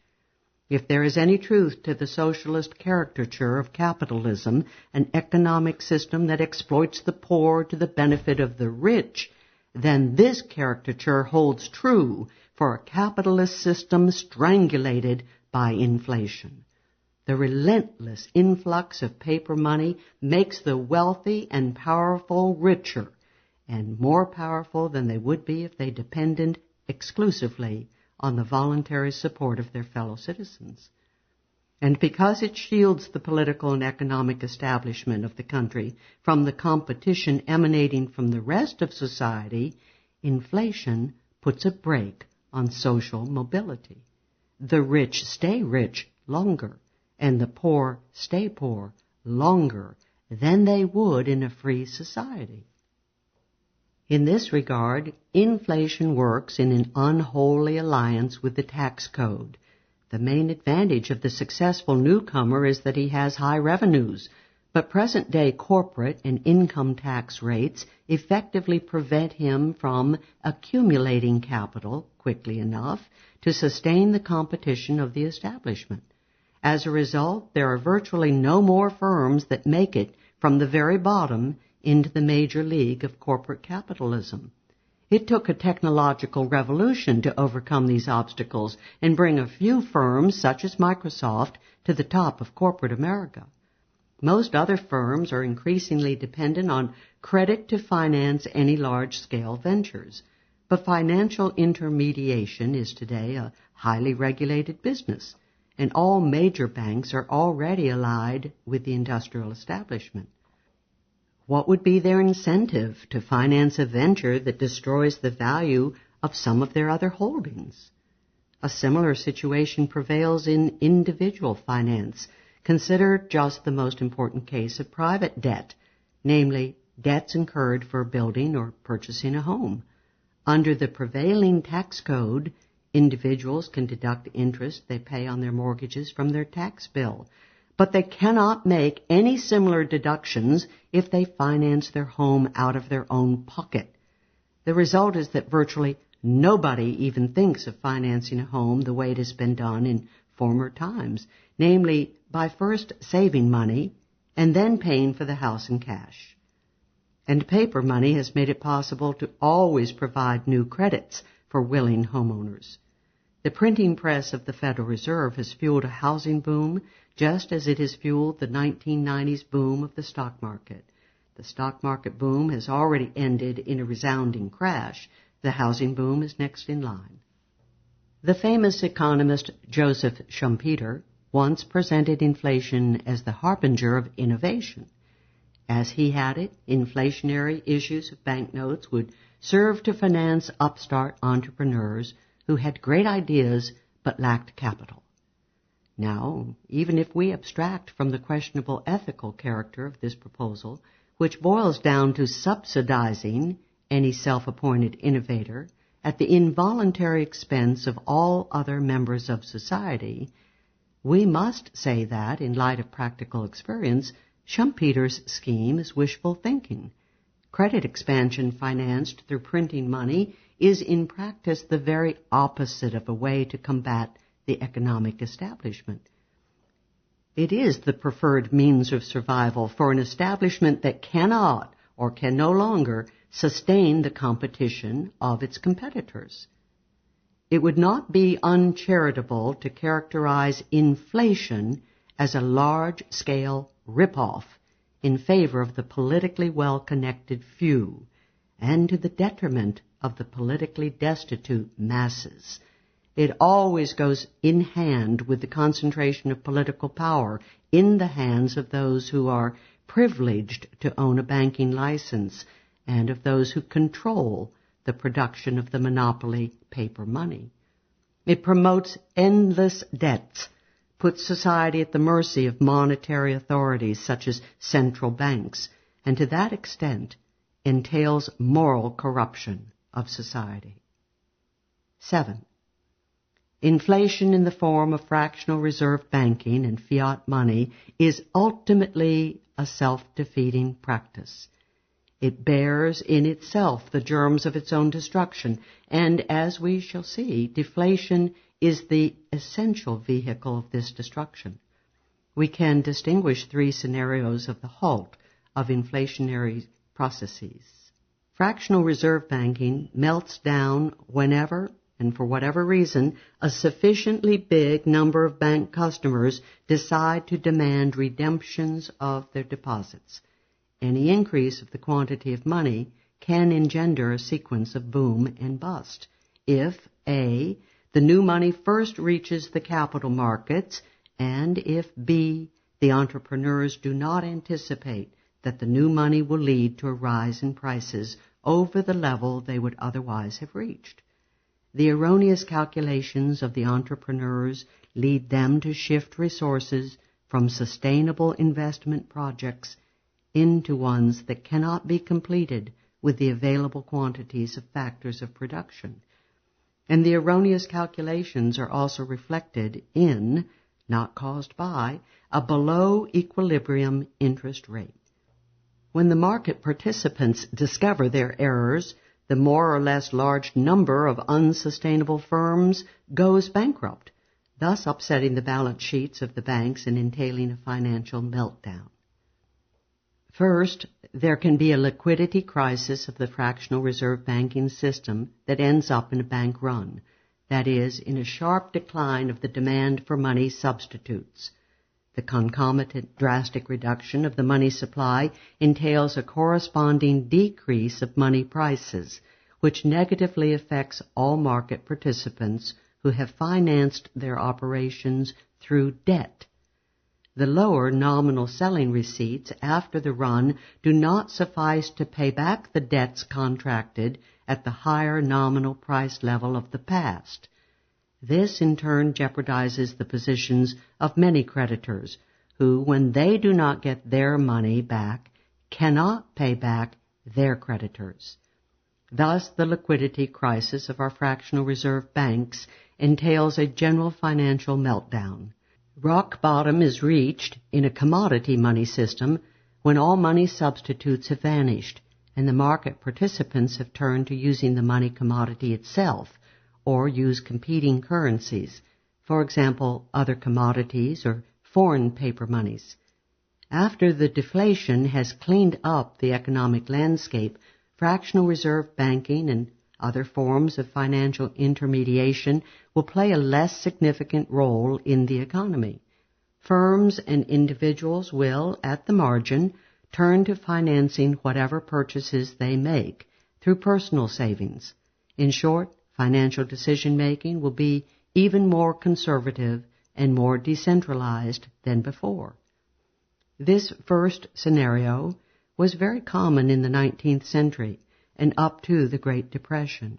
If there is any truth to the socialist caricature of capitalism, an economic system that exploits the poor to the benefit of the rich, then this caricature holds true for a capitalist system strangulated by inflation. The relentless influx of paper money makes the wealthy and powerful richer and more powerful than they would be if they depended exclusively on the voluntary support of their fellow citizens. And because it shields the political and economic establishment of the country from the competition emanating from the rest of society, inflation puts a brake on social mobility. The rich stay rich longer, and the poor stay poor longer than they would in a free society. In this regard, inflation works in an unholy alliance with the tax code. The main advantage of the successful newcomer is that he has high revenues, but present-day corporate and income tax rates effectively prevent him from accumulating capital quickly enough to sustain the competition of the establishment. As a result, there are virtually no more firms that make it from the very bottom into the major league of corporate capitalism. It took a technological revolution to overcome these obstacles and bring a few firms, such as Microsoft, to the top of corporate America. Most other firms are increasingly dependent on credit to finance any large-scale ventures. But financial intermediation is today a highly regulated business, and all major banks are already allied with the industrial establishment. What would be their incentive to finance a venture that destroys the value of some of their other holdings? A similar situation prevails in individual finance. Consider just the most important case of private debt, namely debts incurred for building or purchasing a home. Under the prevailing tax code, individuals can deduct interest they pay on their mortgages from their tax bill, but they cannot make any similar deductions if they finance their home out of their own pocket. The result is that virtually nobody even thinks of financing a home the way it has been done in former times, namely by first saving money and then paying for the house in cash. And paper money has made it possible to always provide new credits for willing homeowners. The printing press of the Federal Reserve has fueled a housing boom just as it has fueled the 1990s boom of the stock market. The stock market boom has already ended in a resounding crash. The housing boom is next in line. The famous economist Joseph Schumpeter once presented inflation as the harbinger of innovation. As he had it, inflationary issues of banknotes would serve to finance upstart entrepreneurs who had great ideas but lacked capital. Now, even if we abstract from the questionable ethical character of this proposal, which boils down to subsidizing any self-appointed innovator at the involuntary expense of all other members of society, we must say that, in light of practical experience, Schumpeter's scheme is wishful thinking. Credit expansion financed through printing money is in practice the very opposite of a way to combat the economic establishment. It is the preferred means of survival for an establishment that cannot or can no longer sustain the competition of its competitors. It would not be uncharitable to characterize inflation as a large-scale rip-off in favor of the politically well-connected few, and to the detriment of the politically destitute masses. It always goes in hand with the concentration of political power in the hands of those who are privileged to own a banking license and of those who control the production of the monopoly paper money. It promotes endless debts, puts society at the mercy of monetary authorities such as central banks, and to that extent entails moral corruption of society. 7. Inflation in the form of fractional reserve banking and fiat money is ultimately a self-defeating practice. It bears in itself the germs of its own destruction, and as we shall see, deflation is the essential vehicle of this destruction. We can distinguish 3 scenarios of the halt of inflationary processes. Fractional reserve banking melts down whenever and for whatever reason a sufficiently big number of bank customers decide to demand redemptions of their deposits. Any increase of the quantity of money can engender a sequence of boom and bust. If A, the new money first reaches the capital markets, and if B, the entrepreneurs do not anticipate that the new money will lead to a rise in prices over the level they would otherwise have reached. The erroneous calculations of the entrepreneurs lead them to shift resources from sustainable investment projects into ones that cannot be completed with the available quantities of factors of production. And the erroneous calculations are also reflected in, not caused by, a below equilibrium interest rate. When the market participants discover their errors, the more or less large number of unsustainable firms goes bankrupt, thus upsetting the balance sheets of the banks and entailing a financial meltdown. First, there can be a liquidity crisis of the fractional reserve banking system that ends up in a bank run, that is, in a sharp decline of the demand for money substitutes. The concomitant drastic reduction of the money supply entails a corresponding decrease of money prices, which negatively affects all market participants who have financed their operations through debt. The lower nominal selling receipts after the run do not suffice to pay back the debts contracted at the higher nominal price level of the past. This in turn jeopardizes the positions of many creditors who, when they do not get their money back, cannot pay back their creditors. Thus, the liquidity crisis of our fractional reserve banks entails a general financial meltdown. Rock bottom is reached in a commodity money system when all money substitutes have vanished and the market participants have turned to using the money commodity itself or use competing currencies, for example, other commodities or foreign paper monies. After the deflation has cleaned up the economic landscape, fractional reserve banking and other forms of financial intermediation will play a less significant role in the economy. Firms and individuals will, at the margin, turn to financing whatever purchases they make through personal savings. In short, financial decision-making will be even more conservative and more decentralized than before. This first scenario was very common in the 19th century and up to the Great Depression,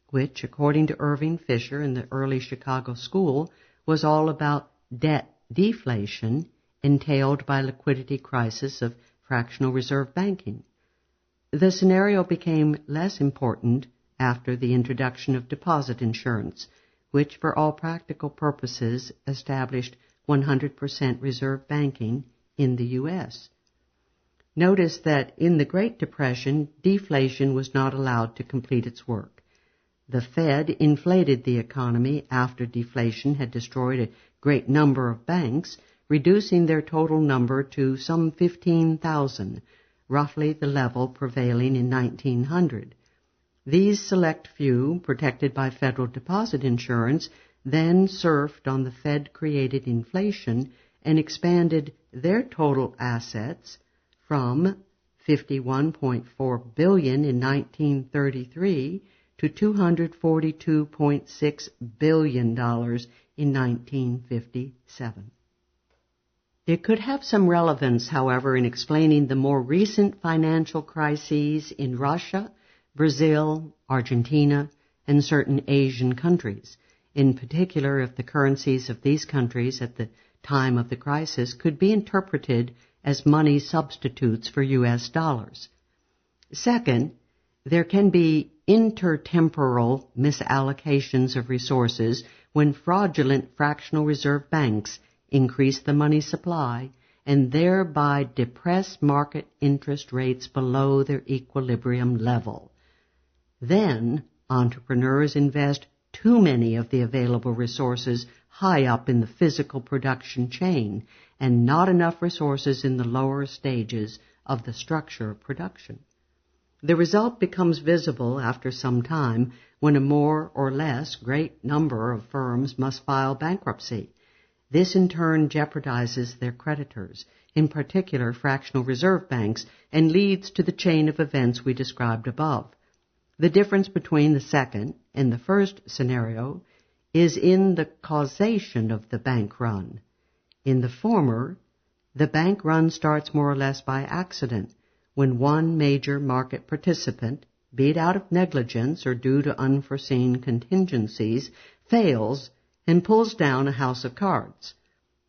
which, according to Irving Fisher in the early Chicago School, was all about debt deflation entailed by liquidity crisis of fractional reserve banking. The scenario became less important after the introduction of deposit insurance, which for all practical purposes established 100% reserve banking in the U.S. Notice that in the Great Depression, deflation was not allowed to complete its work. The Fed inflated the economy after deflation had destroyed a great number of banks, reducing their total number to some 15,000, roughly the level prevailing in 1900. These select few, protected by federal deposit insurance, then surfed on the Fed-created inflation and expanded their total assets from $51.4 billion in 1933 to $242.6 billion in 1957. It could have some relevance, however, in explaining the more recent financial crises in Russia, Brazil, Argentina, and certain Asian countries, in particular if the currencies of these countries at the time of the crisis could be interpreted as money substitutes for U.S. dollars. Second, there can be intertemporal misallocations of resources when fraudulent fractional reserve banks increase the money supply and thereby depress market interest rates below their equilibrium level. Then, entrepreneurs invest too many of the available resources high up in the physical production chain and not enough resources in the lower stages of the structure of production. The result becomes visible after some time when a more or less great number of firms must file bankruptcy. This in turn jeopardizes their creditors, in particular fractional reserve banks, and leads to the chain of events we described above. The difference between the second and the first scenario is in the causation of the bank run. In the former, the bank run starts more or less by accident, when one major market participant, be it out of negligence or due to unforeseen contingencies, fails and pulls down a house of cards.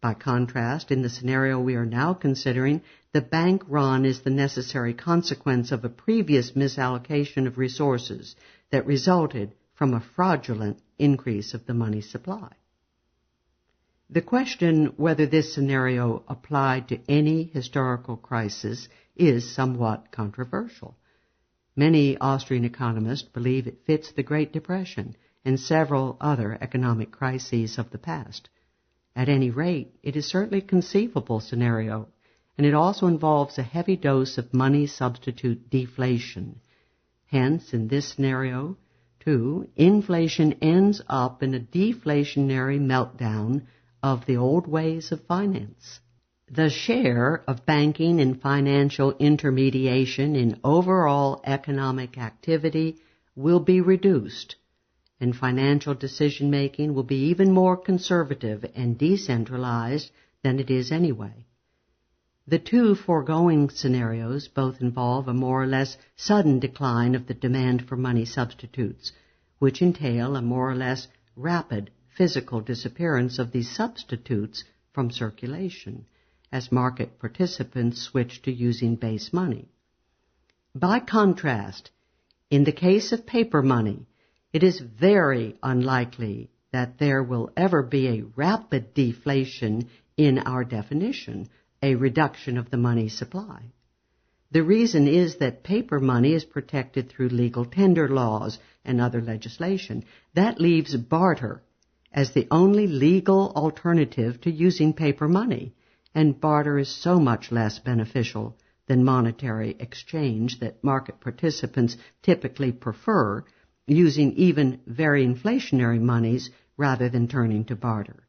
By contrast, in the scenario we are now considering, the bank run is the necessary consequence of a previous misallocation of resources that resulted from a fraudulent increase of the money supply. The question whether this scenario applied to any historical crisis is somewhat controversial. Many Austrian economists believe it fits the Great Depression and several other economic crises of the past. At any rate, it is certainly a conceivable scenario, and it also involves a heavy dose of money substitute deflation. Hence, in this scenario, too, inflation ends up in a deflationary meltdown of the old ways of finance. The share of banking and financial intermediation in overall economic activity will be reduced, and financial decision-making will be even more conservative and decentralized than it is anyway. The two foregoing scenarios both involve a more or less sudden decline of the demand for money substitutes, which entail a more or less rapid physical disappearance of these substitutes from circulation, as market participants switch to using base money. By contrast, in the case of paper money, it is very unlikely that there will ever be a rapid deflation in our definition, a reduction of the money supply. The reason is that paper money is protected through legal tender laws and other legislation. That leaves barter as the only legal alternative to using paper money, and barter is so much less beneficial than monetary exchange that market participants typically prefer, using even very inflationary monies rather than turning to barter.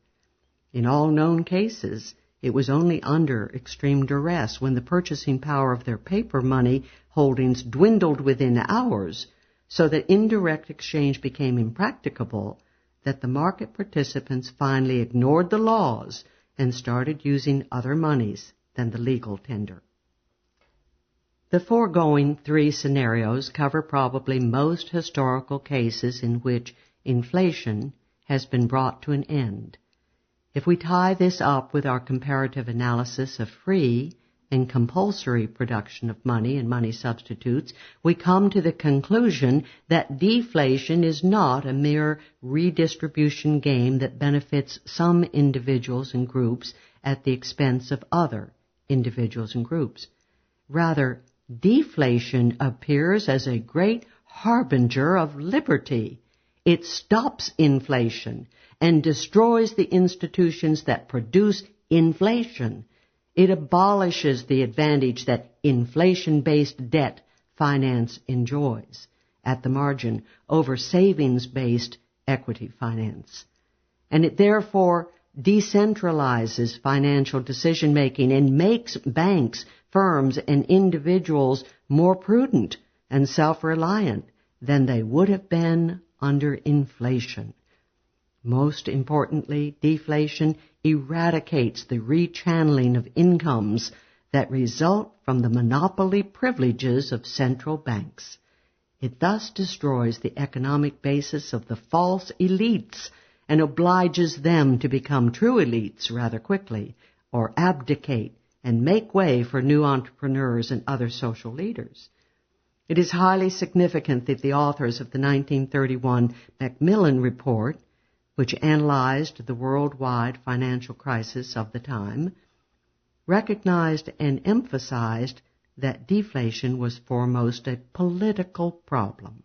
In all known cases, it was only under extreme duress, when the purchasing power of their paper money holdings dwindled within hours so that indirect exchange became impracticable, that the market participants finally ignored the laws and started using other monies than the legal tender. The foregoing three scenarios cover probably most historical cases in which inflation has been brought to an end. If we tie this up with our comparative analysis of free and compulsory production of money and money substitutes, we come to the conclusion that deflation is not a mere redistribution game that benefits some individuals and groups at the expense of other individuals and groups. Rather, deflation appears as a great harbinger of liberty. It stops inflation and destroys the institutions that produce inflation. It abolishes the advantage that inflation-based debt finance enjoys at the margin over savings-based equity finance. And it therefore decentralizes financial decision-making and makes banks, firms, and individuals more prudent and self-reliant than they would have been under inflation. Most importantly, deflation eradicates the rechanneling of incomes that result from the monopoly privileges of central banks. It thus destroys the economic basis of the false elites and obliges them to become true elites rather quickly, or abdicate and make way for new entrepreneurs and other social leaders. It is highly significant that the authors of the 1931 Macmillan Report, which analyzed the worldwide financial crisis of the time, recognized and emphasized that deflation was foremost a political problem.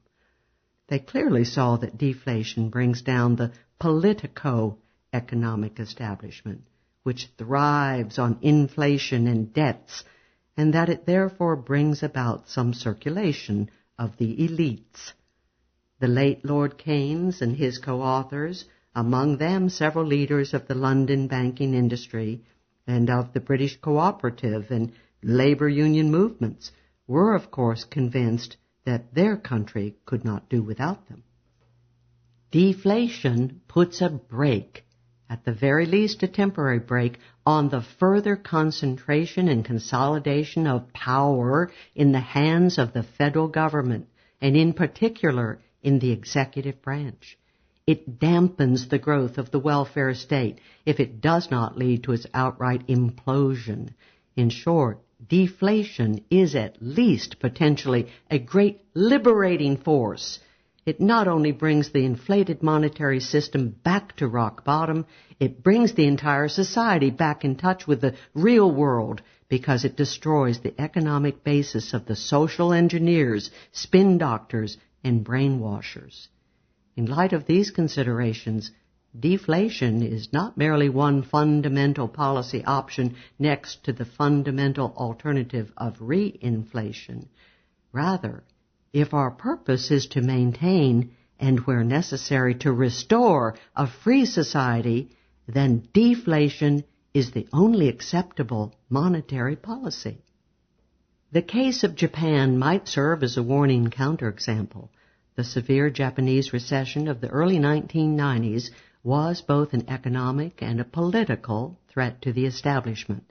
They clearly saw that deflation brings down the politico-economic establishment, which thrives on inflation and debts, and that it therefore brings about some circulation of the elites. The late Lord Keynes and his co-authors, among them several leaders of the London banking industry and of the British cooperative and labor union movements, were of course convinced that their country could not do without them. Deflation puts a brake, at the very least a temporary brake, on the further concentration and consolidation of power in the hands of the federal government, and in particular in the executive branch. It dampens the growth of the welfare state if it does not lead to its outright implosion. In short, deflation is at least potentially a great liberating force. It not only brings the inflated monetary system back to rock bottom, it brings the entire society back in touch with the real world because it destroys the economic basis of the social engineers, spin doctors, and brainwashers. In light of these considerations, deflation is not merely one fundamental policy option next to the fundamental alternative of reinflation. Rather, if our purpose is to maintain and, where necessary, to restore a free society, then deflation is the only acceptable monetary policy. The case of Japan might serve as a warning counterexample. The severe Japanese recession of the early 1990s was both an economic and a political threat to the establishment.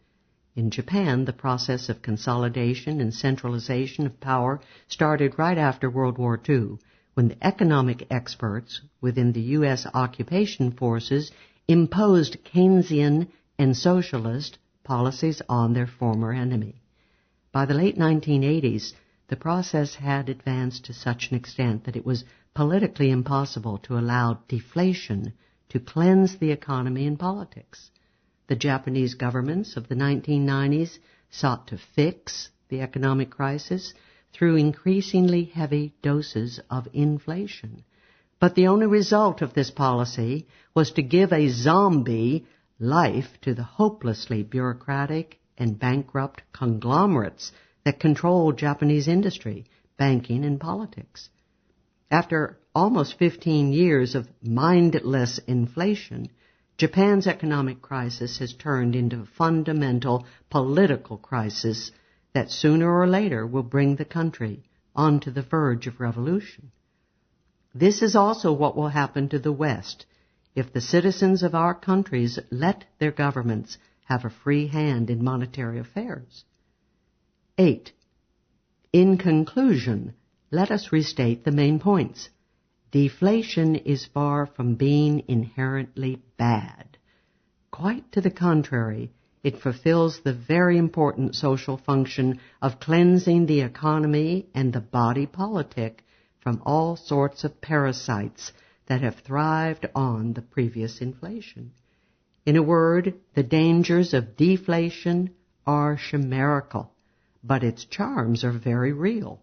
In Japan, the process of consolidation and centralization of power started right after World War II, when the economic experts within the U.S. occupation forces imposed Keynesian and socialist policies on their former enemy. By the late 1980s, the process had advanced to such an extent that it was politically impossible to allow deflation to cleanse the economy and politics. The Japanese governments of the 1990s sought to fix the economic crisis through increasingly heavy doses of inflation. But the only result of this policy was to give a zombie life to the hopelessly bureaucratic and bankrupt conglomerates that controlled Japanese industry, banking, and politics. After almost 15 years of mindless inflation, Japan's economic crisis has turned into a fundamental political crisis that sooner or later will bring the country onto the verge of revolution. This is also what will happen to the West if the citizens of our countries let their governments have a free hand in monetary affairs. 8. In conclusion, let us restate the main points. Deflation is far from being inherently bad. Quite to the contrary, it fulfills the very important social function of cleansing the economy and the body politic from all sorts of parasites that have thrived on the previous inflation. In a word, the dangers of deflation are chimerical, but its charms are very real.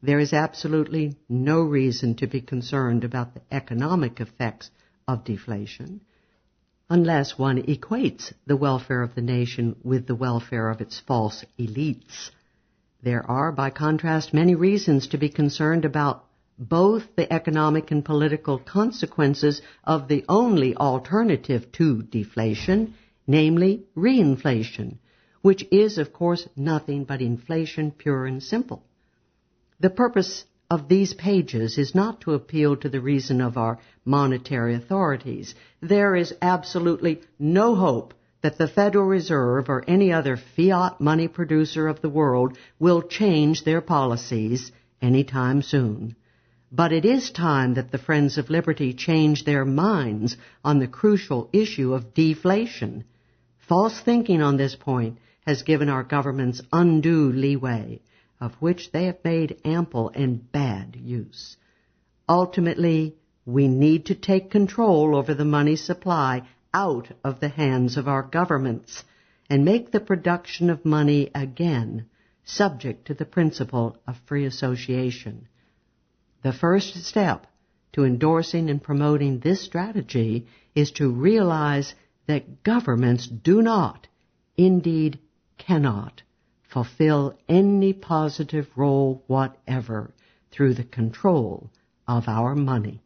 There is absolutely no reason to be concerned about the economic effects of deflation unless one equates the welfare of the nation with the welfare of its false elites. There are, by contrast, many reasons to be concerned about both the economic and political consequences of the only alternative to deflation, namely reinflation, which is, of course, nothing but inflation pure and simple. The purpose of these pages is not to appeal to the reason of our monetary authorities. There is absolutely no hope that the Federal Reserve or any other fiat money producer of the world will change their policies anytime soon. But it is time that the Friends of Liberty change their minds on the crucial issue of deflation. False thinking on this point has given our governments undue leeway, of which they have made ample and bad use. Ultimately, we need to take control over the money supply out of the hands of our governments and make the production of money again subject to the principle of free association. The first step to endorsing and promoting this strategy is to realize that governments do not, indeed cannot, fulfill any positive role whatever through the control of our money.